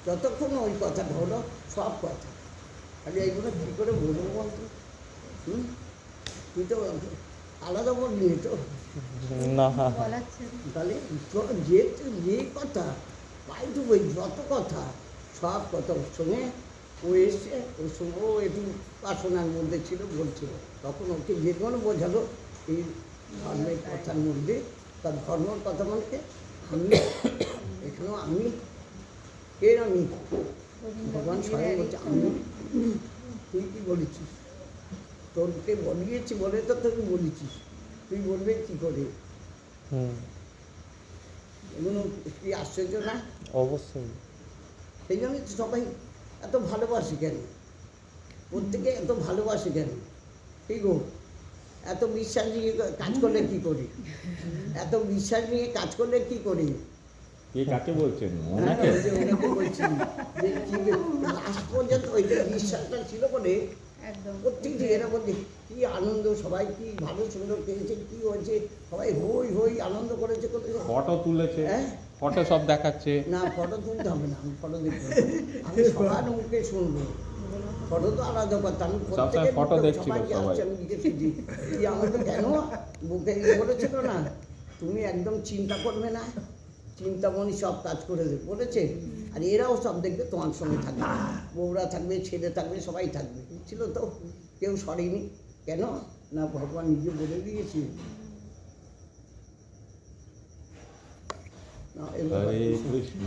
Speaker 1: যতক্ষণ ওই কথাটা হলো সব কথা। আরে এইগুলো কী করে বলবো বলতো? তুই তো আলাদা বললি তো,
Speaker 6: না,
Speaker 5: বলাচ্ছে
Speaker 1: তাহলে যে কথা পাই তো বই যত কথা সব কথা ওর সঙ্গে ও এসছে, ওর সঙ্গে ও একটু পার্সোনাল মধ্যে ছিল, বলছিল। তখন ওকে যে কোনো বোঝালো এই ধর্মের কথার মধ্যে, তার ধর্মের কথা বলতে আমি এখানেও আমি এর আমি ভগবান স্বয়ং বলছে আমি। তুই কি বলেছিস? তোরকে বলিয়েছি বলে তো তোকে বলেছিস, তুই বলবে কী করে? এগুলো কি আশ্চর্য না?
Speaker 6: অবশ্যই।
Speaker 1: সেই জন্যই তো সবাই এত ভালোবাসে কেন, প্রত্যেকে এত ভালোবাসে কেন? ঠিক গো, এত বিশ্বাস নিয়ে কাজ করলে কী করি? এত বিশ্বাস নিয়ে কাজ করলে কী করি?
Speaker 2: কে কাকে বলছেন?
Speaker 1: হ্যাঁ,
Speaker 2: ওনাকে?
Speaker 1: ওই যে ওনাকে বলছি যে কি লাস্ট পর্যন্ত ওই যে বিশ্বাসটা ছিল বলে
Speaker 5: একদম।
Speaker 1: প্রত্যেকটি এরা বলছে কী আনন্দ, সবাই কি ভালো সুন্দর পেয়েছে, কী হয়েছে, সবাই হই হই আনন্দ করেছে।
Speaker 2: ফটো তুলেছে,
Speaker 1: হ্যাঁ?
Speaker 2: ফটো সব দেখাচ্ছে।
Speaker 1: না ফটো তুলতে হবে না, আমি ফটো দেখবো না। আমি সবার মুখে শুনবো। ফটো তো আলাদা কথা, আমি
Speaker 2: সবসময়
Speaker 1: প্রত্যেকের
Speaker 2: photo
Speaker 1: মুখে
Speaker 2: দেখছিল
Speaker 1: সবাইকে
Speaker 2: সবাই।
Speaker 1: আসছে, আমি জিজ্ঞেস করছি, এই আমাকে কেন বুকে ইয়ে বলেছিল না, তুমি একদম চিন্তা করবে না, চিন্তামণি সব কাজ করে দেবে বলেছে। আর এরাও সব দেখবে তোমার সঙ্গে থাকবে, বউরা থাকবে, ছেলে থাকবে, সবাই থাকবে। ছিল তো, কেউ সরেনি কেন না, ভগবান নিজে বলে দিয়েছে। না, এবার
Speaker 2: হরে কৃষ্ণ।